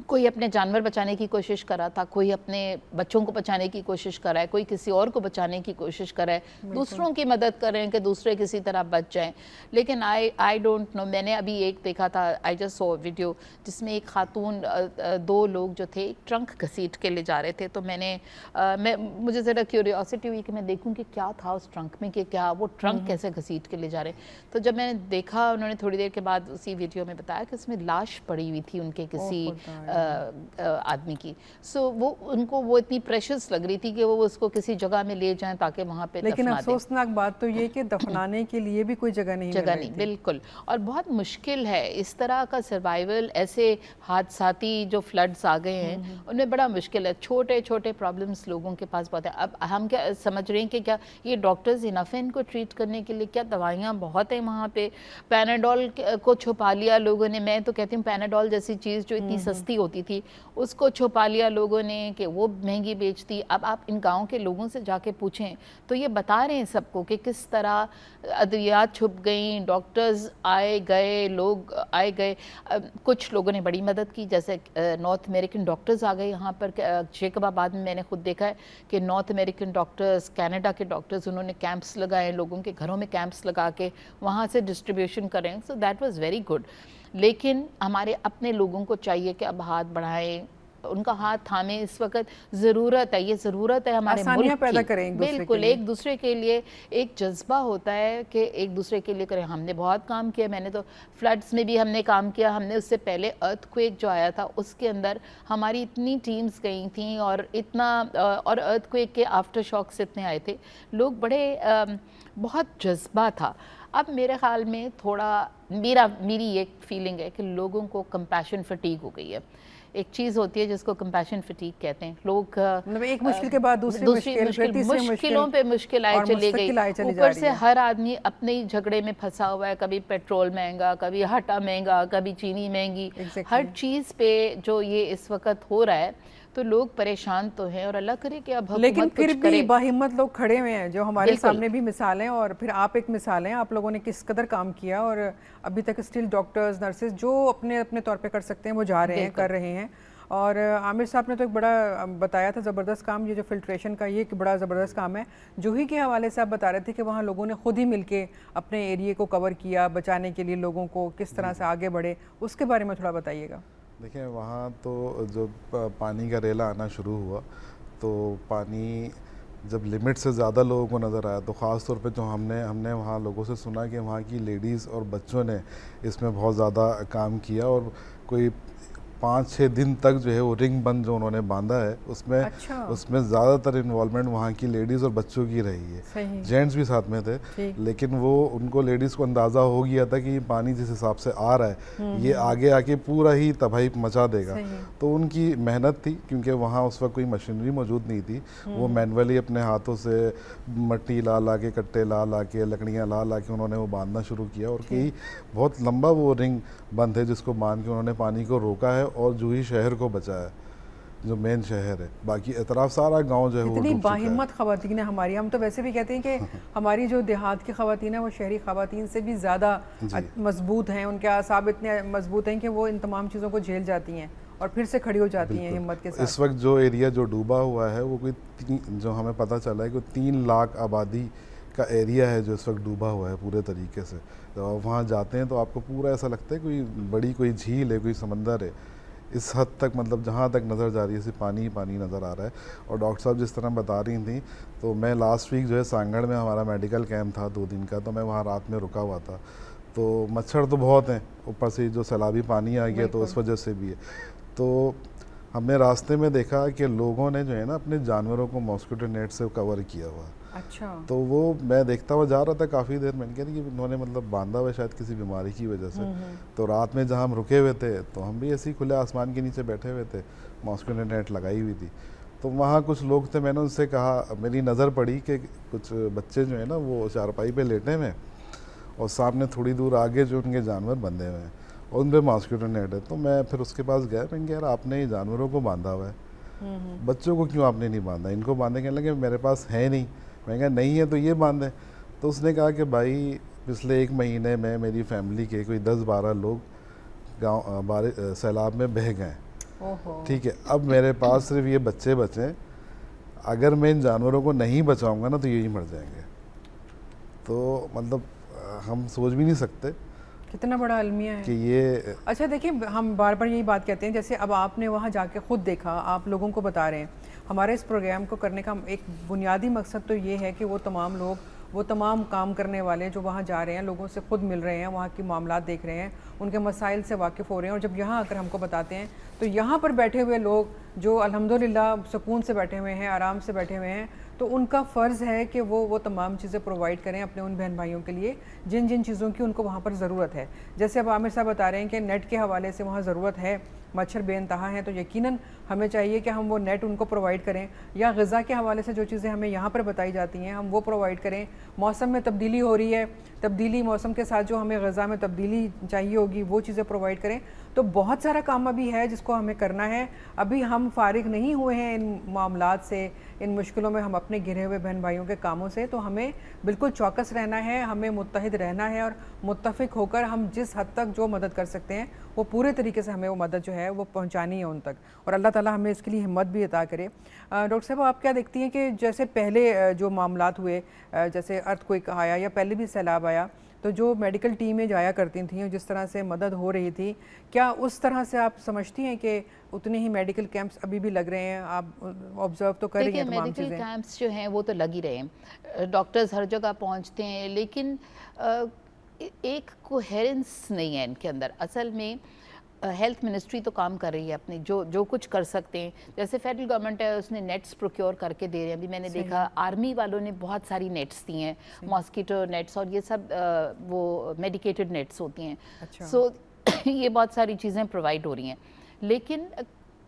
S3: کوئی اپنے جانور بچانے کی کوشش کر رہا تھا، کوئی اپنے بچوں کو بچانے کی کوشش کر رہا ہے، کوئی کسی اور کو بچانے کی کوشش کر رہا ہے، دوسروں کی مدد کر رہے ہیں کہ دوسرے کسی طرح بچ جائیں۔ لیکن آئی ڈونٹ نو، میں نے ابھی ایک دیکھا تھا، آئی جسٹ سو ویڈیو جس میں ایک خاتون، 2 لوگ جو تھے ایک ٹرنک گھسیٹ کے لے جا رہے تھے، تو مجھے ذرا کیوریوسٹی ہوئی کہ میں دیکھوں کہ کیا تھا اس ٹرنک میں، کہ کیا وہ ٹرنک کیسے گھسیٹ کے لے جا رہے ہیں۔ تو جب میں نے دیکھا، انہوں نے تھوڑی دیر کے بعد اسی ویڈیو میں بتایا کہ اس میں لاش پڑی ہوئی تھی ان کے کسی آدمی کی۔ سو وہ ان کو وہ اتنی پریشس لگ رہی تھی کہ وہ اس کو کسی جگہ میں لے جائیں تاکہ وہاں پہ دفنا دیں۔
S2: لیکن افسوسناک بات تو یہ کہ دفنانے کے لیے بھی کوئی جگہ نہیں،
S3: بالکل، اور بہت مشکل ہے اس طرح کا سروائیول۔ ایسے حادثاتی جو فلڈز آ گئے ہیں ان میں بڑا مشکل ہے، چھوٹے چھوٹے پرابلمز لوگوں کے پاس بہت ہے۔ اب ہم کیا سمجھ رہے ہیں کہ کیا یہ ڈاکٹرز انف ہیں ان کو ٹریٹ کرنے کے لیے؟ کیا دوائیاں بہت ہیں وہاں پہ؟ پیناڈول کو چھپا لیا لوگوں نے۔ میں تو کہتی ہوں پیناڈول جیسی چیز جو اتنی سستی ہوتی تھی اس کو چھپا لیا لوگوں نے کہ وہ مہنگی بیچتی۔ اب آپ ان گاؤں کے لوگوں سے جا کے پوچھیں تو یہ بتا رہے ہیں سب کو کہ کس طرح ادویات چھپ گئیں، ڈاکٹرز آئے گئے، لوگ آئے گئے۔ کچھ لوگوں نے بڑی مدد کی، جیسے نارتھ امریکن ڈاکٹرز آ گئے یہاں پر جیکب آباد میں۔ میں نے خود دیکھا ہے کہ نارتھ امریکن ڈاکٹرز، کینیڈا کے ڈاکٹرز، انہوں نے کیمپس لگائے، لوگوں کے گھروں میں کیمپس لگا کے وہاں سے ڈسٹریبیوشن کریں۔ So that was very good. لیکن ہمارے اپنے لوگوں کو چاہیے کہ اب ہاتھ بڑھائیں، ان کا ہاتھ تھامیں۔ اس وقت ضرورت ہے، یہ ضرورت ہے ہمارے ملک
S2: پیدا
S3: کی،
S2: کریں
S3: بالکل ایک دوسرے کے لیے ایک جذبہ ہوتا ہے کہ ایک دوسرے کے لیے کریں۔ ہم نے بہت کام کیا، میں نے تو فلڈز میں بھی ہم نے کام کیا، ہم نے اس سے پہلے ارتھ کویک جو آیا تھا اس کے اندر ہماری اتنی ٹیمز گئی تھیں، اور ارتھ کویک کے آفٹر شاکس اتنے آئے تھے، لوگ بہت جذبہ تھا۔ اب میرے خیال میں تھوڑا میری ایک فیلنگ ہے کہ لوگوں کو کمپیشن فٹیگ ہو گئی ہے ایک چیز ہوتی ہے جس کو کمپیشن فٹیگ کہتے ہیں. لوگ
S2: مطلب ایک مشکل کے بعد دوسری
S3: مشکلوں پہ مشکل آئے چلی گئی, اوپر سے ہر آدمی اپنے جھگڑے میں پھنسا ہوا ہے. کبھی پیٹرول مہنگا, کبھی آٹا مہنگا, کبھی چینی مہنگی, ہر چیز پہ جو یہ اس وقت ہو رہا ہے تو لوگ پریشان تو ہیں, اور اللہ کرے کہ اب حکومت
S2: لیکن
S3: کچھ
S2: پھر بھی باہمت لوگ کھڑے ہوئے ہیں جو ہمارے سامنے بھی مثالیں, اور پھر آپ ایک مثال ہیں. آپ لوگوں نے کس قدر کام کیا, اور ابھی تک اسٹل ڈاکٹرز نرسز جو اپنے اپنے طور پہ کر سکتے ہیں وہ جا رہے ہیں, کر رہے ہیں. اور عامر صاحب نے تو ایک بڑا بتایا تھا زبردست کام, یہ جو فلٹریشن کا یہ ایک بڑا زبردست کام ہے. جوہی کے حوالے سے آپ بتا رہے تھے کہ وہاں لوگوں نے خود ہی مل کے اپنے ایریے کو کور کیا بچانے کے لیے, لوگوں کو کس طرح سے آگے بڑھے, اس کے بارے میں تھوڑا بتائیے گا.
S4: دیکھیں وہاں تو جب پانی کا ریلا آنا شروع ہوا تو پانی جب لمٹ سے زیادہ لوگوں کو نظر آیا, تو خاص طور پہ جو ہم نے وہاں لوگوں سے سنا کہ وہاں کی لیڈیز اور بچوں نے اس میں بہت زیادہ کام کیا, اور کوئی 5-6 دن تک جو ہے وہ رنگ بند جو انہوں نے باندھا ہے اس میں زیادہ تر انوالومنٹ وہاں کی لیڈیز اور بچوں کی رہی ہے. جینٹس بھی ساتھ میں تھے, لیکن وہ ان کو لیڈیز کو اندازہ ہو گیا تھا کہ یہ پانی جس حساب سے آ رہا ہے یہ آگے آ کے پورا ہی تباہی مچا دے گا. تو ان کی محنت تھی, کیونکہ وہاں اس وقت کوئی مشینری موجود نہیں تھی, وہ مینولی اپنے ہاتھوں سے مٹی لا کے کٹے لا کے لکڑیاں لا کے انہوں نے وہ باندھنا شروع کیا, اور کئی بہت لمبا وہ رنگ بند ہے جس کو باندھ کے انہوں نے پانی کو روکا ہے اور جوہی شہر کو بچایا, جو مین شہر ہے. باقی اطراف سارا گاؤں جو ہے وہ
S2: اتنی باہمت خواتین ہیں ہماری. ہم تو ویسے بھی کہتے ہیں کہ ہماری جو دیہات کی خواتین ہیں وہ شہری خواتین سے بھی زیادہ مضبوط ہیں, ان کے اعصاب اتنے مضبوط ہیں کہ وہ ان تمام چیزوں کو جھیل جاتی ہیں اور پھر سے کھڑی ہو جاتی ہیں ہمت کے ساتھ.
S4: اس وقت جو ایریا جو ڈوبا ہوا ہے وہ کوئی جو ہمیں پتہ چلا ہے کہ 3 لاکھ آبادی کا ایریا ہے جو اس وقت ڈوبا ہوا ہے پورے طریقے سے. جب آپ وہاں جاتے ہیں تو آپ کو پورا ایسا لگتا ہے کوئی بڑی کوئی جھیل ہے, کوئی سمندر ہے. اس حد تک مطلب جہاں تک نظر جا رہی ہے صرف پانی ہی پانی نظر آ رہا ہے. اور ڈاکٹر صاحب جس طرح بتا رہی تھیں, تو میں لاسٹ ویک جو ہے سانگڑ میں ہمارا میڈیکل کیمپ تھا 2 دن کا, تو میں وہاں رات میں رکا ہوا تھا. تو مچھر تو بہت ہیں, اوپر سے جو سیلابی پانی آ گیا تو اس وجہ سے بھی ہے. تو ہم نے راستے میں دیکھا کہ لوگوں نے جو ہے نا اپنے جانوروں کو ماسکیٹو نیٹ سے کور کیا ہوا.
S2: اچھا.
S4: تو وہ میں دیکھتا ہوا جا رہا تھا کافی دیر, میں نے کہا کہ انہوں نے مطلب باندھا ہوا شاید کسی بیماری کی وجہ سے. تو رات میں جہاں ہم رکے ہوئے تھے تو ہم بھی ایسے ہی کھلے آسمان کے نیچے بیٹھے ہوئے تھے, ماسکیٹو نیٹ لگائی ہوئی تھی. تو وہاں کچھ لوگ تھے, میں نے ان سے کہا, میری نظر پڑی کہ کچھ بچے جو ہیں نا وہ چارپائی پہ لیٹے ہوئے اور سامنے تھوڑی دور آگے جو ان کے جانور بندھے ہوئے ہیں اور ان پہ ماسکیٹو نیٹ ہے. تو میں پھر اس کے پاس گیا, میں نے کہا یار آپ نے جانوروں کو باندھا ہوا ہے, بچوں کو کیوں آپ نے نہیں باندھا؟ ان کو باندھے. کہنے لگے میرے پاس ہے نہیں. میں نے کہا نہیں ہے تو یہ باندھیں. تو اس نے کہا کہ بھائی پچھلے 1 مہینے میں میری فیملی کے کوئی 10-12 لوگ گاؤں سیلاب میں بہہ گئے. ٹھیک ہے, اب میرے پاس صرف یہ بچے بچیں, اگر میں ان جانوروں کو نہیں بچاؤں گا نا تو یہی مر جائیں گے. تو مطلب ہم سوچ بھی نہیں سکتے
S2: کتنا بڑا المیہ ہے
S4: کہ یہ.
S2: اچھا دیکھیں, ہم بار بار یہی بات کہتے ہیں, جیسے اب آپ نے وہاں جا کے خود دیکھا, آپ لوگوں کو بتا رہے ہیں. ہمارے اس پروگرام کو کرنے کا ایک بنیادی مقصد تو یہ ہے کہ وہ تمام لوگ, وہ تمام کام کرنے والے جو وہاں جا رہے ہیں, لوگوں سے خود مل رہے ہیں, وہاں کی معاملات دیکھ رہے ہیں, ان کے مسائل سے واقف ہو رہے ہیں, اور جب یہاں آ کر ہم کو بتاتے ہیں تو یہاں پر بیٹھے ہوئے لوگ جو الحمدللہ سکون سے بیٹھے ہوئے ہیں, آرام سے بیٹھے ہوئے ہیں, تو ان کا فرض ہے کہ وہ تمام چیزیں پرووائڈ کریں اپنے ان بہن بھائیوں کے لیے جن جن چیزوں کی ان کو وہاں پر ضرورت ہے. جیسے اب عامر صاحب بتا رہے ہیں کہ نیٹ کے حوالے سے وہاں ضرورت ہے, مچھر بے انتہا ہیں, تو یقیناً ہمیں چاہیے کہ ہم وہ نیٹ ان کو پرووائڈ کریں, یا غذا کے حوالے سے جو چیزیں ہمیں یہاں پر بتائی جاتی ہیں ہم وہ پرووائڈ کریں. موسم میں تبدیلی ہو رہی ہے, تبدیلی موسم کے ساتھ جو ہمیں غذا میں تبدیلی چاہیے ہوگی وہ چیزیں پرووائڈ کریں. تو بہت سارا کام ابھی ہے جس کو ہمیں کرنا ہے. ابھی ہم فارغ نہیں ہوئے ہیں ان معاملات سے, ان مشکلوں میں, ہم اپنے گھرے ہوئے بہن بھائیوں کے کاموں سے. تو ہمیں بالکل چوکس رہنا ہے, ہمیں متحد رہنا ہے, اور متفق ہو کر ہم جس حد تک جو مدد کر سکتے ہیں وہ پورے طریقے سے ہمیں وہ مدد جو ہے وہ پہنچانی ہے ان تک, اور اللہ تعالیٰ ہمیں اس کے لیے ہمت بھی عطا کرے. ڈاکٹر صاحب آپ کیا دیکھتی ہیں کہ جیسے پہلے جو معاملات ہوئے, جیسے ارتھ کوئک آیا یا پہلے بھی سیلاب آیا, تو جو میڈیکل ٹیمیں جایا کرتی تھیں, جس طرح سے مدد ہو رہی تھی, کیا اس طرح سے آپ سمجھتی ہیں کہ اتنے ہی میڈیکل کیمپس ابھی بھی لگ رہے ہیں؟ آپ آبزرو تو کر رہی ہیں تمام چیزیں.
S3: میڈیکل کیمپس جو ہیں وہ تو لگ ہی رہے ہیں, ڈاکٹرز ہر جگہ پہنچتے ہیں, لیکن ایک کوہیرنس نہیں ہے ان کے اندر. اصل میں ہیلتھ منسٹری تو کام کر رہی ہے اپنی جو کچھ کر سکتے ہیں. جیسے فیڈرل گورنمنٹ ہے, اس نے نیٹس پروکیور کر کے دے رہے ہیں. ابھی میں نے دیکھا آرمی والوں نے بہت ساری نیٹس دی ہیں, ماسکیٹو نیٹس, اور یہ سب وہ میڈیکیٹڈ نیٹس ہوتی ہیں. سو یہ بہت ساری چیزیں پرووائڈ ہو رہی ہیں, لیکن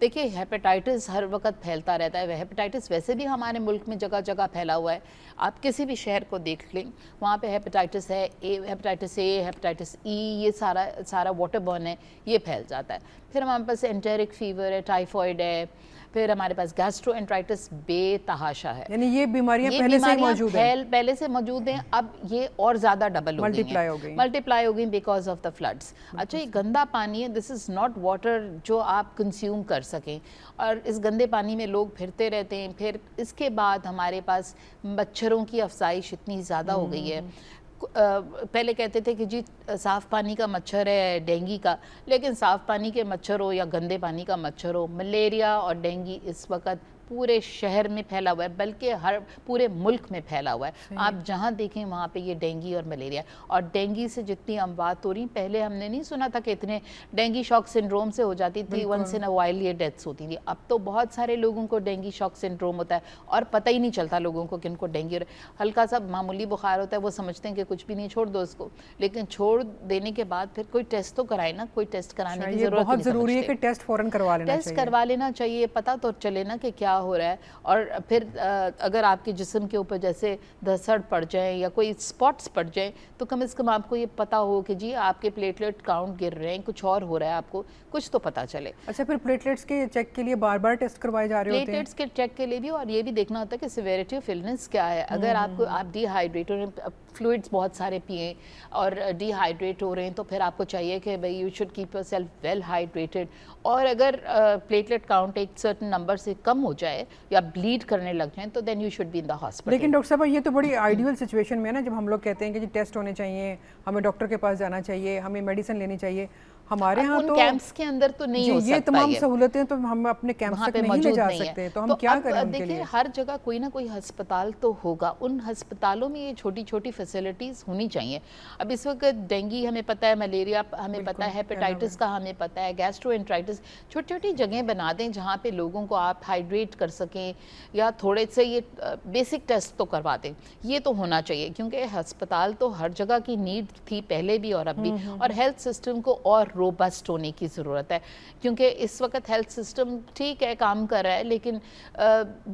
S3: دیکھیے ہیپیٹائٹس ہر وقت پھیلتا رہتا ہے. ہیپیٹائٹس ویسے بھی ہمارے ملک میں جگہ جگہ پھیلا ہوا ہے. آپ کسی بھی شہر کو دیکھ لیں, وہاں پہ ہیپیٹائٹس ہے, ہیپیٹائٹس اے, ہیپیٹائٹس ای, یہ سارا واٹر بورن ہے, یہ پھیل جاتا ہے. پھر ہمارے پاس انٹیرک فیور ہے, ٹائیفائڈ ہے, پھر ہمارے پاس گیسٹرو انٹرائٹس بے تحاشا ہے.
S2: یعنی یہ بیماریاں پہلے سے موجود ہیں,
S3: پہلے سے موجود ہیں, اب یہ اور زیادہ ڈبل ہو گئی, ملٹیپلائی ہو گئی بیکاز آف دا فلڈس. اچھا, یہ گندا پانی ہے, دس از ناٹ واٹر جو آپ کنزیوم کر سکیں, اور اس گندے پانی میں لوگ پھرتے رہتے ہیں. پھر اس کے بعد ہمارے پاس مچھروں کی افزائش اتنی زیادہ ہو گئی ہے. پہلے کہتے تھے کہ جی صاف پانی کا مچھر ہے ڈینگی کا, لیکن صاف پانی کے مچھر ہو یا گندے پانی کا مچھر ہو, ملیریا اور ڈینگی اس وقت پورے شہر میں پھیلا ہوا ہے, بلکہ پورے ملک میں پھیلا ہوا ہے. آپ جہاں دیکھیں وہاں پہ یہ ڈینگی اور ملیریا. اور ڈینگی سے جتنی اموات ہو رہی ہیں, پہلے ہم نے نہیں سنا تھا کہ اتنے ڈینگی شاک سنڈروم سے ہو جاتی تھی, ونس ان اے وائل یہ ڈیتھس ہوتی تھی. اب تو بہت سارے لوگوں کو ڈینگی شاک سنڈروم ہوتا ہے اور پتہ ہی نہیں چلتا لوگوں کو کہ ان کو ڈینگی ہو رہا ہے. ہلکا سا معمولی بخار ہوتا ہے, وہ سمجھتے ہیں کہ کچھ بھی نہیں, چھوڑ دو اس کو, لیکن چھوڑ دینے کے بعد پھر کوئی ٹیسٹ تو کرائے نا, کوئی ٹیسٹ کرانے کی ضرورت
S2: بہت ضروری ہے کہ ٹیسٹ فوراً کروا لینا چاہیے.
S3: ٹیسٹ کروا لینا چاہیے, پتہ تو چلے نا کہ کیا ہو رہا ہے. اور پھر اگر آپ کے جسم کے اوپر جیسے دھسڑ پڑ جائیں یا کوئی سپاٹس پڑ جائیں, تو کم از کم آپ کو یہ پتہ ہو کہ جی آپ کے پلیٹلیٹ کاؤنٹ گر رہے ہیں, کچھ اور ہو رہا ہے, آپ کو کچھ تو پتہ چلے.
S2: اچھا, پھر پلیٹلیٹس کے چیک کے لیے بار بار ٹیسٹ کروائے جا رہے ہوتے ہیں؟
S3: پلیٹلیٹس کے چیک کے لیے بھی, اور یہ بھی دیکھنا ہوتا ہے کہ سیویریٹی آف النس کیا ہے. اگر آپ ڈی ہائیڈریٹ ہو رہے ہیں, فلوئڈس بہت سارے پئیں اور ڈی ہائیڈریٹ ہو رہے ہیں, تو پھر آپ کو چاہیے کہ بھئی you should keep yourself well hydrated. اور اگر پلیٹلیٹ کاؤنٹ ایک سرٹن نمبر سے کم ہو جائے یا بلیڈ کرنے لگ جائیں, تو then you should be in the hospital.
S2: لیکن ڈاکٹر صاحب یہ تو بڑی آئیڈیل سچویشن میں ہے نا, جب ہم لوگ کہتے ہیں کہ جی ٹیسٹ ہونے چاہیے, ہمیں ڈاکٹر کے پاس جانا چاہیے, ہمیں میڈیسن لینی چاہیے. ہمارے ہاں تو
S3: کیمپس کے اندر تو نہیں ہو سکتا,
S2: یہ تمام سہولتیں تو ہم اپنے کیمپس تک نہیں لے جا سکتے, تو ہم کیا کریں ان کے لیے؟
S3: دیکھیں ہر جگہ کوئی نہ کوئی ہسپتال تو ہوگا, ان ہسپتالوں میں یہ چھوٹی چھوٹی فیسلٹیز ہونی چاہیے. اب اس وقت ڈینگی ہمیں پتہ ہے, ملیریا ہمیں پتہ ہے, ہیپیٹائٹس کا ہمیں پتہ ہے, گیسٹرو انٹرائٹس, چھوٹی چھوٹی جگہیں بنا دیں جہاں پہ لوگوں کو آپ ہائیڈریٹ کر سکیں, یا تھوڑے سے یہ بیسک ٹیسٹ تو کروا دیں. یہ تو ہونا چاہیے, کیونکہ ہسپتال تو ہر جگہ کی نیڈ تھی پہلے بھی اور اب بھی, اور ہیلتھ سسٹم کو اور روبسٹ ہونے کی ضرورت ہے. کیونکہ اس وقت ہیلتھ سسٹم ٹھیک ہے کام کر رہا ہے, لیکن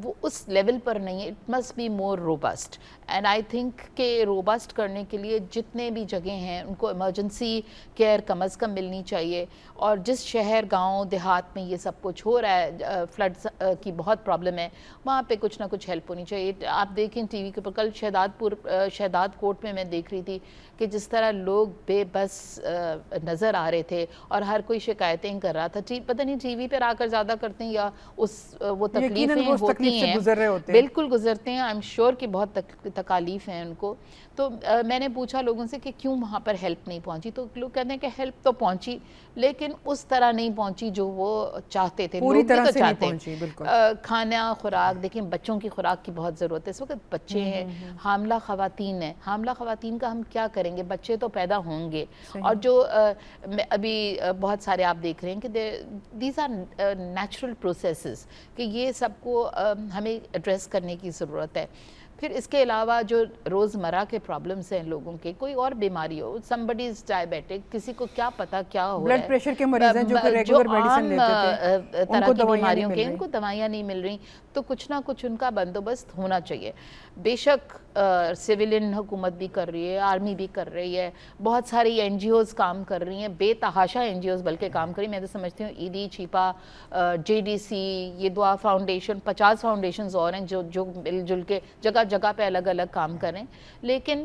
S3: وہ اس لیول پر نہیں ہے. It must be more robust, and I think کہ روبسٹ کرنے کے لیے جتنے بھی جگہیں ہیں ان کو ایمرجنسی کیئر کم از کم ملنی چاہیے. اور جس شہر گاؤں دیہات میں یہ سب کچھ ہو رہا ہے, فلڈز کی بہت پرابلم ہے, وہاں پہ کچھ نہ کچھ ہیلپ ہونی چاہیے. آپ دیکھیں ٹی وی کے اوپر, کل شہداد کوٹ میں دیکھ رہی تھی کہ جس طرح لوگ بے بس نظر آ رہے تھے, اور ہر کوئی شکایتیں کر رہا تھا. پتہ نہیں ٹی وی پر آ کر زیادہ کرتے ہیں یا وہ تکلیفیں ہوتی ہیں, بالکل گزرتے ہیں. آئی ایم شیور کہ بہت تکالیف ہیں ان کو. تو میں نے پوچھا لوگوں سے کہ کیوں وہاں پر ہیلپ نہیں پہنچی, تو لوگ کہتے ہیں کہ ہیلپ تو پہنچی, لیکن اس طرح نہیں پہنچی جو وہ چاہتے تھے.
S2: پوری طرح سے
S3: چاہتے
S2: نہیں پہنچی, بالکل.
S3: کھانا خوراک دیکھیں, بچوں کی خوراک کی بہت ضرورت ہے. اس وقت بچے ہیں, حاملہ خواتین ہیں, حاملہ خواتین کا ہم کیا کریں گے, بچے تو پیدا ہوں گے. اور جو ابھی بہت سارے آپ دیکھ رہے ہیں کہ دیز آر نیچرل پروسیسز, کہ یہ سب کو ہمیں ایڈریس کرنے کی ضرورت ہے. پھر اس کے علاوہ جو روزمرہ کے پرابلمس ہیں لوگوں کے, کوئی اور بیماری ہو, somebody is diabetic, کسی کو کیا پتا کیا ہو رہا ہے,
S2: بلڈ پریشر کے مریض ہیں جو کہ ریگولر میڈیسن لیتے تھے,
S3: طرح کی بیماریوں کے, ان کو دوائیاں نہیں مل رہی, تو کچھ نہ کچھ ان کا بندوبست ہونا چاہیے. بے شک سویلین حکومت بھی کر رہی ہے, آرمی بھی کر رہی ہے, بہت ساری این جی اوز کام کر رہی ہیں, بے تحاشا این جی اوز بلکہ کام کر رہی ہیں. میں تو سمجھتی ہوں ایڈی, چھیپا, جے ڈی سی, یہ دعا فاؤنڈیشن, 50 فاؤنڈیشنز اور ہیں جو مل جل کے جگہ جگہ پہ الگ الگ کام کریں. لیکن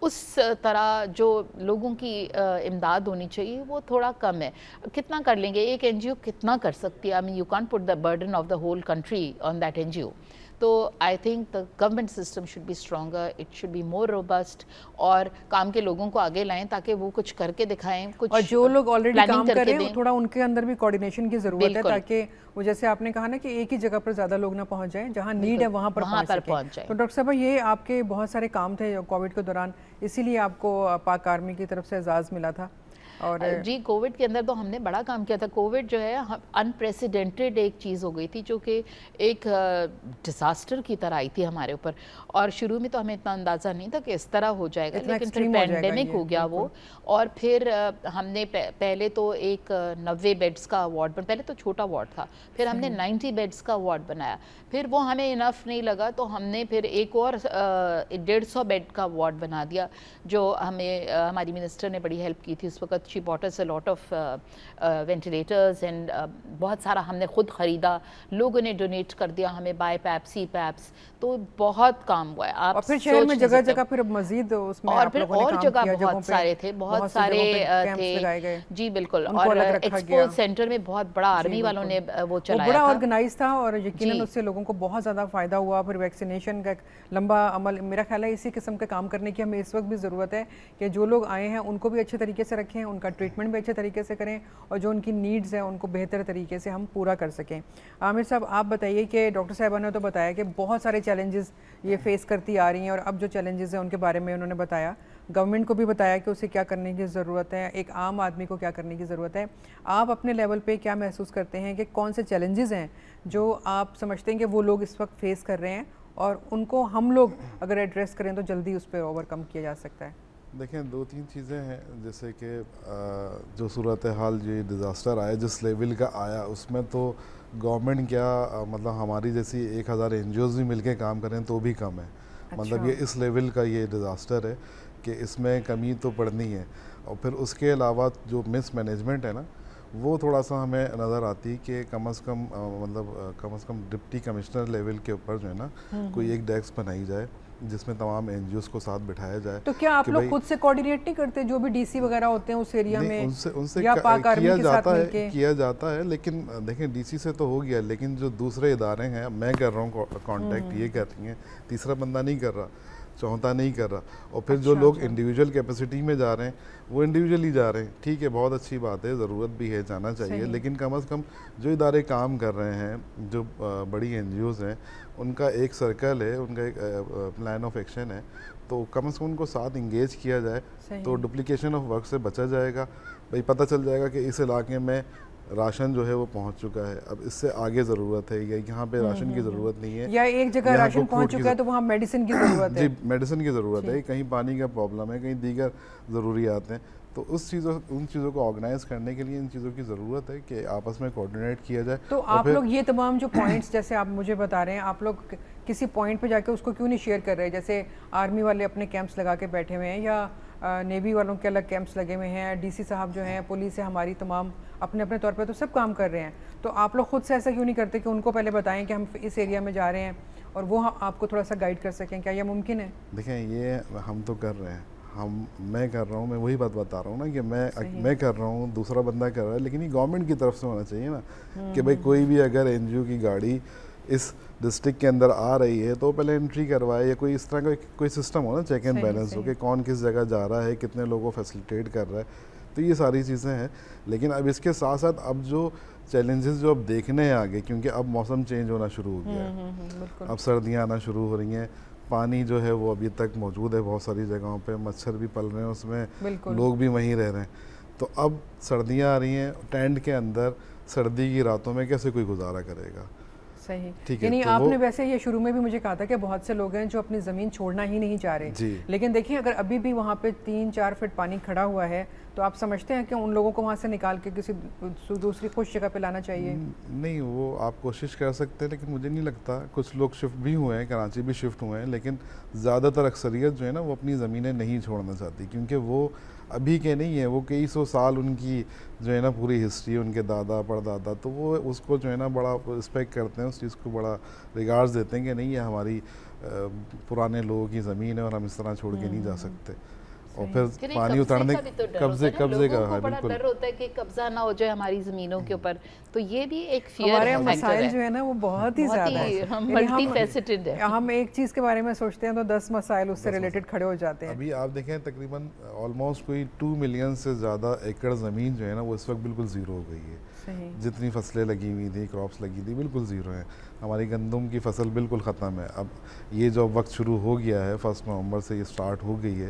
S3: اس طرح جو لوگوں کی امداد ہونی چاہیے وہ تھوڑا کم ہے. کتنا کر لیں گے, ایک این جی او کتنا کر سکتی ہے؟ I mean you can't put the burden of the whole country on that N G O. تو I think the government system should be stronger, it should be more robust, اور کام کے لوگوں کو آگے لائیں تاکہ وہ کچھ کر کے دکھائیں. کچھ
S2: اور جو لوگ آلریڈی کام کر رہے ہیں تھوڑا ان کے اندر بھی کوارڈینیشن کی ضرورت ہے, تاکہ وہ جیسے آپ نے کہا نا کہ ایک ہی جگہ پر زیادہ لوگ نہ پہنچ جائیں, جہاں نیڈ ہے وہاں پر پہنچ جائیں. تو ڈاکٹر صاحب یہ آپ کے بہت سارے کام تھے کووڈ کے دوران, اسی لیے آپ کو پاک آرمی کی طرف سے اعزاز ملا تھا. اور
S3: جی کووڈ کے اندر تو ہم نے بڑا کام کیا تھا. کووڈ جو ہے انپریسیڈنٹڈ ایک چیز ہو گئی تھی جو کہ ایک ڈیزاسٹر کی طرح آئی تھی ہمارے اوپر, اور شروع میں تو ہمیں اتنا اندازہ نہیں تھا کہ اس طرح ہو جائے گا, لیکن پھر پینڈیمک ہو گیا وہ, اور پھر ہم نے پہلے تو ایک 90 بیڈز کا وارڈ پہلے تو چھوٹا وارڈ تھا, پھر ہم نے 90 بیڈز کا وارڈ بنایا, پھر وہ ہمیں انف نہیں لگا تو ہم نے پھر ایک اور 150 بیڈ کا وارڈ بنا دیا, جو ہمیں ہماری منسٹر نے بڑی ہیلپ کی تھی اس وقت. شی باٹ اس اے لاٹ آف وینٹیلیٹرز اینڈ بہت سارا ہم نے خود خریدا, لوگوں نے ڈونیٹ کر دیا ہمیں بائی پیپس سی پیپس, تو بہت کام ہوا ہے. آپ
S2: اور پھر شہر میں جگہ جگہ پھر مزید اس میں
S3: اور پھر اور جگہ بہت سارے تھے, بہت سارے تھے جی بالکل, اور ایکسپو سینٹر میں بہت بڑا آرمی والوں نے وہ چلایا تھا,
S2: بڑا آرگنائز تھا, اور یقیناً اس سے لوگوں کو بہت زیادہ فائدہ ہوا. پھر ویکسینیشن کا لمبا عمل, میرا خیال ہے اسی قسم کے کام کرنے کی ہمیں اس وقت بھی ضرورت ہے کہ جو لوگ آئے ہیں ان کو بھی اچھے طریقے سے رکھیں, ان کا ٹریٹمنٹ بھی اچھے طریقے سے کریں, اور جو ان کی نیڈز ہیں ان کو بہتر طریقے سے ہم پورا کر سکیں. عامر صاحب آپ بتائیے کہ ڈاکٹر صاحبہ نے تو بتایا کہ بہت سارے چیلنجز یہ فیس کرتی آ رہی ہیں, اور اب جو چیلنجز ہیں ان کے بارے میں انہوں نے بتایا, گورنمنٹ کو بھی بتایا کہ اسے کیا کرنے کی ضرورت ہے, ایک عام آدمی کو کیا کرنے کی ضرورت ہے. آپ اپنے لیول پہ کیا محسوس کرتے ہیں کہ کون سے چیلنجز ہیں جو آپ سمجھتے ہیں کہ وہ لوگ اس وقت فیس کر رہے ہیں, اور ان کو ہم لوگ اگر ایڈریس کریں تو جلدی اس پہ اوور کم کیا جا سکتا ہے؟
S4: دیکھیں 2-3 چیزیں ہیں, جیسے کہ جو صورتحال جو ڈیزاسٹر آیا جس لیول کا آیا اس میں تو گورنمنٹ کیا مطلب ہماری جیسی 1000 NGOs بھی مل کے کام کریں تو بھی کم ہے. مطلب یہ اس لیول کا یہ ڈیزاسٹر ہے کہ اس میں کمی تو پڑنی ہے. اور پھر اس کے علاوہ جو مس مینجمنٹ ہے نا وہ تھوڑا سا ہمیں نظر آتی کہ کم از کم ڈپٹی کمشنر لیول کے اوپر جو ہے نا کوئی ایک ڈیسک بنائی جائے جس میں تمام NGOs کو ساتھ بٹھایا جائے.
S2: تو کیا آپ لوگ خود سے کوارڈینیٹ نہیں کرتے جو بھی DC وغیرہ ہوتے ہیں اس ایریا میں, یا پاک آرمی کے ساتھ مل کے؟
S4: کیا جاتا ہے, لیکن دیکھیں DC سے تو ہو گیا, لیکن جو دوسرے ادارے ہیں, میں کر رہا ہوں کانٹیکٹ, یہ کر رہی ہیں, تیسرا بندہ نہیں کر رہا, چوتھا نہیں کر رہا. اور پھر جو لوگ انڈیویجول کیپیسٹی میں جا رہے ہیں وہ انڈیویجولی جا رہے ہیں, ٹھیک ہے, بہت اچھی بات ہے, ضرورت بھی ہے, جانا چاہیے, لیکن کم از کم جو ادارے کام کر رہے ہیں, جو بڑی NGOs ہیں, ان کا ایک سرکل ہے, ان کا ایک پلان آف ایکشن ہے, تو کم از کم ان کو ساتھ انگیج کیا جائے تو ڈپلیکیشن آف ورک سے بچا جائے گا. بھائی پتہ چل جائے گا کہ اس علاقے میں راشن جو ہے وہ پہنچ چکا ہے, اب اس سے آگے ضرورت ہے, یا یہاں پہ راشن کی ضرورت نہیں ہے,
S2: یا ایک جگہ راشن پہنچ چکا ہے تو وہاں میڈیسن کی ضرورت ہے.
S4: جی میڈیسن کی ضرورت ہے, کہیں پانی کا پرابلم ہے, کہیں دیگر ضروریات ہیں, تو ان چیزوں کو آرگنائز کرنے کے لیے ان چیزوں کی ضرورت ہے کہ آپس میں کوآرڈینیٹ کیا جائے.
S2: تو آپ لوگ یہ تمام جو پوائنٹس جیسے آپ مجھے بتا رہے ہیں, آپ لوگ کسی پوائنٹ پہ جا کے اس کو کیوں نہیں شیئر کر رہے؟ جیسے آرمی والے اپنے کیمپس لگا کے بیٹھے ہوئے ہیں, یا نیوی والوں کے الگ کیمپس لگے ہوئے ہیں, DC صاحب جو ہیں, پولیس ہے ہماری, تمام اپنے اپنے طور پہ تو سب کام کر رہے ہیں, تو آپ لوگ خود سے ایسا کیوں نہیں کرتے کہ ان کو پہلے بتائیں کہ ہم اس ایریا میں جا رہے ہیں, اور وہ آپ کو تھوڑا سا گائیڈ کر سکیں؟ کیا یہ ممکن ہے؟
S4: دیکھیں یہ ہم تو کر رہے ہیں, میں کر رہا ہوں, میں وہی بات بتا رہا ہوں نا کہ میں کر رہا ہوں, دوسرا بندہ کر رہا ہے, لیکن یہ گورنمنٹ کی طرف سے ہونا چاہیے نا کہ بھائی کوئی بھی اگر NGO کی گاڑی اس ڈسٹرکٹ کے اندر آ رہی ہے تو پہلے انٹری کروائے, یا کوئی اس طرح کا کوئی سسٹم ہو نا, چیک اینڈ بیلنس ہو کہ کون کس جگہ جا رہا ہے, کتنے لوگوں کو فیسیلیٹیٹ کر رہا ہے, تو یہ ساری چیزیں ہیں. لیکن اب اس کے ساتھ ساتھ اب جو چیلنجز جو اب دیکھنے ہیں آگے, کیونکہ اب موسم چینج ہونا شروع ہو گیا ہے, اب سردیاں آنا شروع ہو رہی ہیں, پانی جو ہے وہ ابھی تک موجود ہے بہت ساری جگہوں پہ, مچھر بھی پل رہے ہیں اس میں, لوگ بھی وہیں رہ رہے ہیں, تو اب سردیاں آ رہی ہیں, ٹینٹ کے اندر سردی کی راتوں میں کیسے کوئی گزارا کرے گا؟
S2: صحیح. یعنی آپ نے ویسے یہ شروع میں بھی مجھے کہا تھا کہ بہت سے لوگ ہیں جو اپنی زمین چھوڑنا ہی نہیں چاہ رہے, لیکن دیکھیں اگر ابھی بھی وہاں پہ 3-4 فٹ پانی کھڑا ہوا ہے تو آپ سمجھتے ہیں کہ ان لوگوں کو وہاں سے نکال کے کسی دوسری خوش جگہ پہ لانا چاہیے؟
S4: نہیں, وہ آپ کوشش کر سکتے ہیں, لیکن مجھے نہیں لگتا. کچھ لوگ شفٹ بھی ہوئے ہیں, کراچی بھی شفٹ ہوئے ہیں, لیکن زیادہ تر اکثریت جو ہے نا وہ اپنی زمینیں نہیں چھوڑنا چاہتی, کیونکہ وہ ابھی کے نہیں ہیں, وہ کئی سو سال ان کی جو ہے نا پوری ہسٹری, ان کے دادا پردادا, تو وہ اس کو جو ہے نا بڑا رسپیکٹ کرتے ہیں, اس چیز کو بڑا ریگارڈز دیتے ہیں کہ نہیں یہ ہماری پرانے لوگوں کی زمین ہے اور ہم اس طرح چھوڑ کے نہیں جا سکتے. اور پھر پانی اتارنے قبضے کا
S3: بڑا ڈر ہوتا ہے کہ قبضہ نہ ہو جائے ہماری زمینوں کے اوپر, تو یہ بھی ایک فیئر.
S2: ہمارے مسائل جو ہے نا وہ بہت ہی زیادہ ہیں,
S3: ملٹی فیسٹڈ ہے.
S2: ہم ایک چیز کے بارے میں سوچتے ہیں تو 10 مسائل اس سے ریلیٹڈ کھڑے ہو جاتے ہیں.
S4: ابھی آپ دیکھیں تقریباً آلموسٹ کوئی 2 ملین سے زیادہ ایکڑ زمین جو ہے نا وہ اس وقت بالکل زیرو ہو گئی ہے. جتنی فصلیں لگی ہوئی تھیں, کراپس لگی تھی, بالکل زیرو ہیں. ہماری گندم کی فصل بالکل ختم ہے. اب یہ جو وقت شروع ہو گیا ہے 1 نومبر سے یہ سٹارٹ ہو گئی ہے,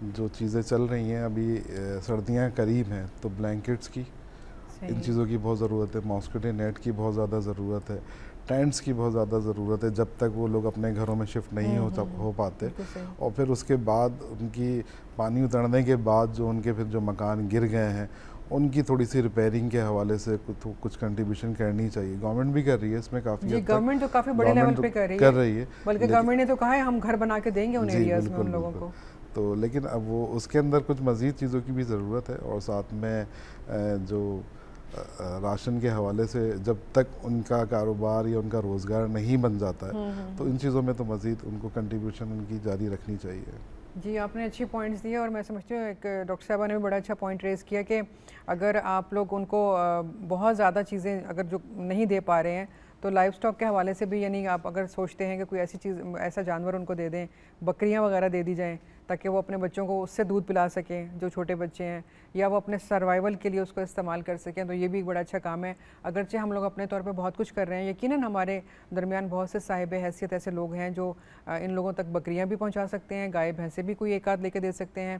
S4: جو چیزیں چل رہی ہیں ابھی سردیاں قریب ہیں تو بلینکٹس کی ان چیزوں کی بہت ضرورت ہے، ماسکیٹو نیٹ کی بہت زیادہ ضرورت ہے، ٹینٹس کی بہت زیادہ ضرورت ہے جب تک وہ لوگ اپنے گھروں میں شفٹ نہیں ہو پاتے. اور پھر اس کے بعد ان کی پانی اترنے کے بعد جو ان کے پھر جو مکان گر گئے ہیں ان کی تھوڑی سی ریپیئرنگ کے حوالے سے کچھ کنٹریبیوشن کرنی چاہیے. گورنمنٹ بھی کر رہی ہے اس میں کافی
S2: جی، گورنمنٹ تو کافی بڑے لیول پہ کر رہی ہے، بلکہ گورنمنٹ نے تو کہا ہے ہم گھر بنا کے دیں گے ان ایریاز میں ان لوگوں کو.
S4: تو لیکن اب وہ اس کے اندر کچھ مزید چیزوں کی بھی ضرورت ہے، اور ساتھ میں جو راشن کے حوالے سے جب تک ان کا کاروبار یا ان کا روزگار نہیں بن جاتا ہے تو ان چیزوں میں تو مزید ان کو کنٹریبیوشن ان کی جاری رکھنی چاہیے.
S2: جی، آپ نے اچھی پوائنٹس دیے، اور میں سمجھتی ہوں ایک ڈاکٹر صاحبہ نے بھی بڑا اچھا پوائنٹ ریز کیا کہ اگر آپ لوگ ان کو بہت زیادہ چیزیں اگر جو نہیں دے پا رہے ہیں تو لائف سٹاک کے حوالے سے بھی، یعنی آپ اگر سوچتے ہیں کہ کوئی ایسی چیز ایسا جانور ان کو دے دیں، بکریاں وغیرہ دے دی جائیں تاکہ وہ اپنے بچوں کو اس سے دودھ پلا سکیں جو چھوٹے بچے ہیں، یا وہ اپنے سروائیول کے لیے اس کو استعمال کر سکیں، تو یہ بھی ایک بڑا اچھا کام ہے. اگرچہ ہم لوگ اپنے طور پہ بہت کچھ کر رہے ہیں، یقیناً ہمارے درمیان بہت سے صاحب حیثیت ایسے لوگ ہیں جو ان لوگوں تک بکریاں بھی پہنچا سکتے ہیں، گائے بھینسیں بھی کوئی ایک آدھ لے کے دے سکتے ہیں.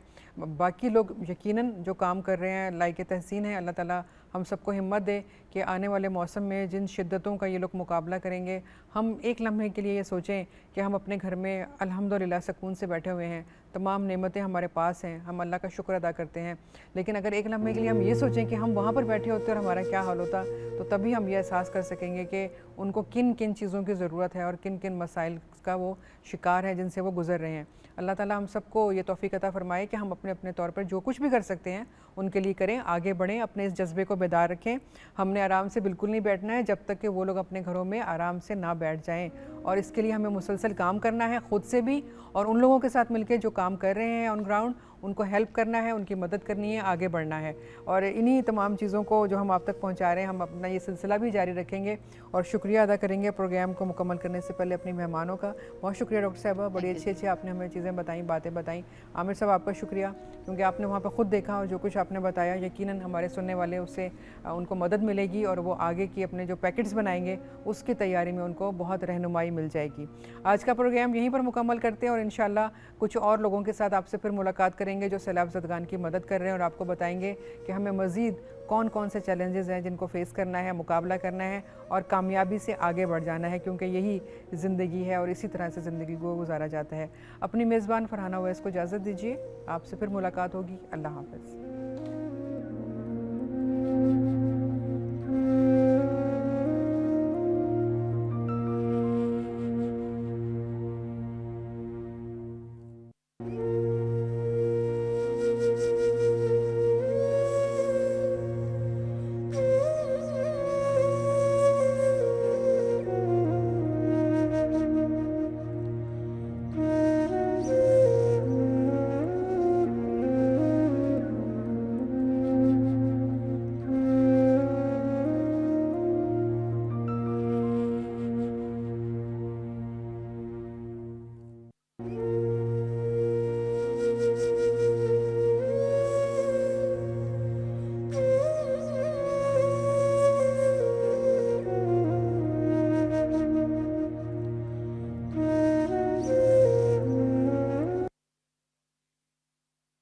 S2: باقی لوگ یقیناً جو کام کر رہے ہیں لائق تحسین ہے. اللہ تعالیٰ ہم سب کو ہمت دے کہ آنے والے موسم میں جن شدتوں کا یہ لوگ مقابلہ کریں گے، ہم ایک لمحے کے لیے یہ سوچیں کہ ہم اپنے گھر میں الحمدللہ سکون سے بیٹھے ہوئے ہیں، تمام نعمتیں ہمارے پاس ہیں، ہم اللہ کا شکر ادا کرتے ہیں. لیکن اگر ایک لمحے کے لیے ہم یہ سوچیں کہ ہم وہاں پر بیٹھے ہوتے اور ہمارا کیا حال ہوتا، تو تبھی ہم یہ احساس کر سکیں گے کہ ان کو کن کن چیزوں کی ضرورت ہے اور کن کن مسائل کا وہ شکار ہے جن سے وہ گزر رہے ہیں. اللہ تعالیٰ ہم سب کو یہ توفیق عطا فرمائے کہ ہم اپنے اپنے طور پر جو کچھ بھی کر سکتے ہیں ان کے لیے کریں، آگے بڑھیں، اپنے اس جذبے کو بیدار رکھیں. ہم نے آرام سے بالکل نہیں بیٹھنا ہے جب تک کہ وہ لوگ اپنے گھروں میں آرام سے نہ بیٹھ جائیں، اور اس کے لیے ہمیں مسلسل کام کرنا ہے، خود سے بھی اور ان لوگوں کے ساتھ مل کے جو کام کر رہے ہیں آن گراؤنڈ، ان کو ہیلپ کرنا ہے، ان کی مدد کرنی ہے، آگے بڑھنا ہے. اور انہی تمام چیزوں کو جو ہم آپ تک پہنچا رہے ہیں، ہم اپنا یہ سلسلہ بھی جاری رکھیں گے. اور شکریہ ادا کریں گے پروگرام کو مکمل کرنے سے پہلے اپنی مہمانوں کا. بہت شکریہ ڈاکٹر صاحبہ، بڑی اچھی آپ نے ہمیں چیزیں بتائیں، باتیں بتائیں. عامر صاحب آپ کا شکریہ، کیونکہ آپ نے وہاں پہ خود دیکھا اور جو کچھ آپ نے بتایا یقیناً ہمارے سننے والے اس سے ان کو مدد ملے گی، اور وہ آگے کی اپنے جو پیکٹس بنائیں گے اس کی تیاری میں ان کو بہت رہنمائی مل جائے گی. آج کا پروگرام یہیں پر مکمل کرتے ہیں، اور انشاءاللہ کچھ اور لوگوں کے ساتھ آپ سے پھر ملاقات کریں گے جو سیلاب زدگان کی مدد کر رہے ہیں، اور آپ کو بتائیں گے کہ ہمیں مزید کون کون سے چیلنجز ہیں جن کو فیس کرنا ہے، مقابلہ کرنا ہے اور کامیابی سے آگے بڑھ جانا ہے، کیونکہ یہی زندگی ہے اور اسی طرح سے زندگی کو گزارا جاتا ہے. اپنی میزبان فرحانہ اویس کو اجازت دیجیے، آپ سے پھر ملاقات ہوگی. اللہ حافظ.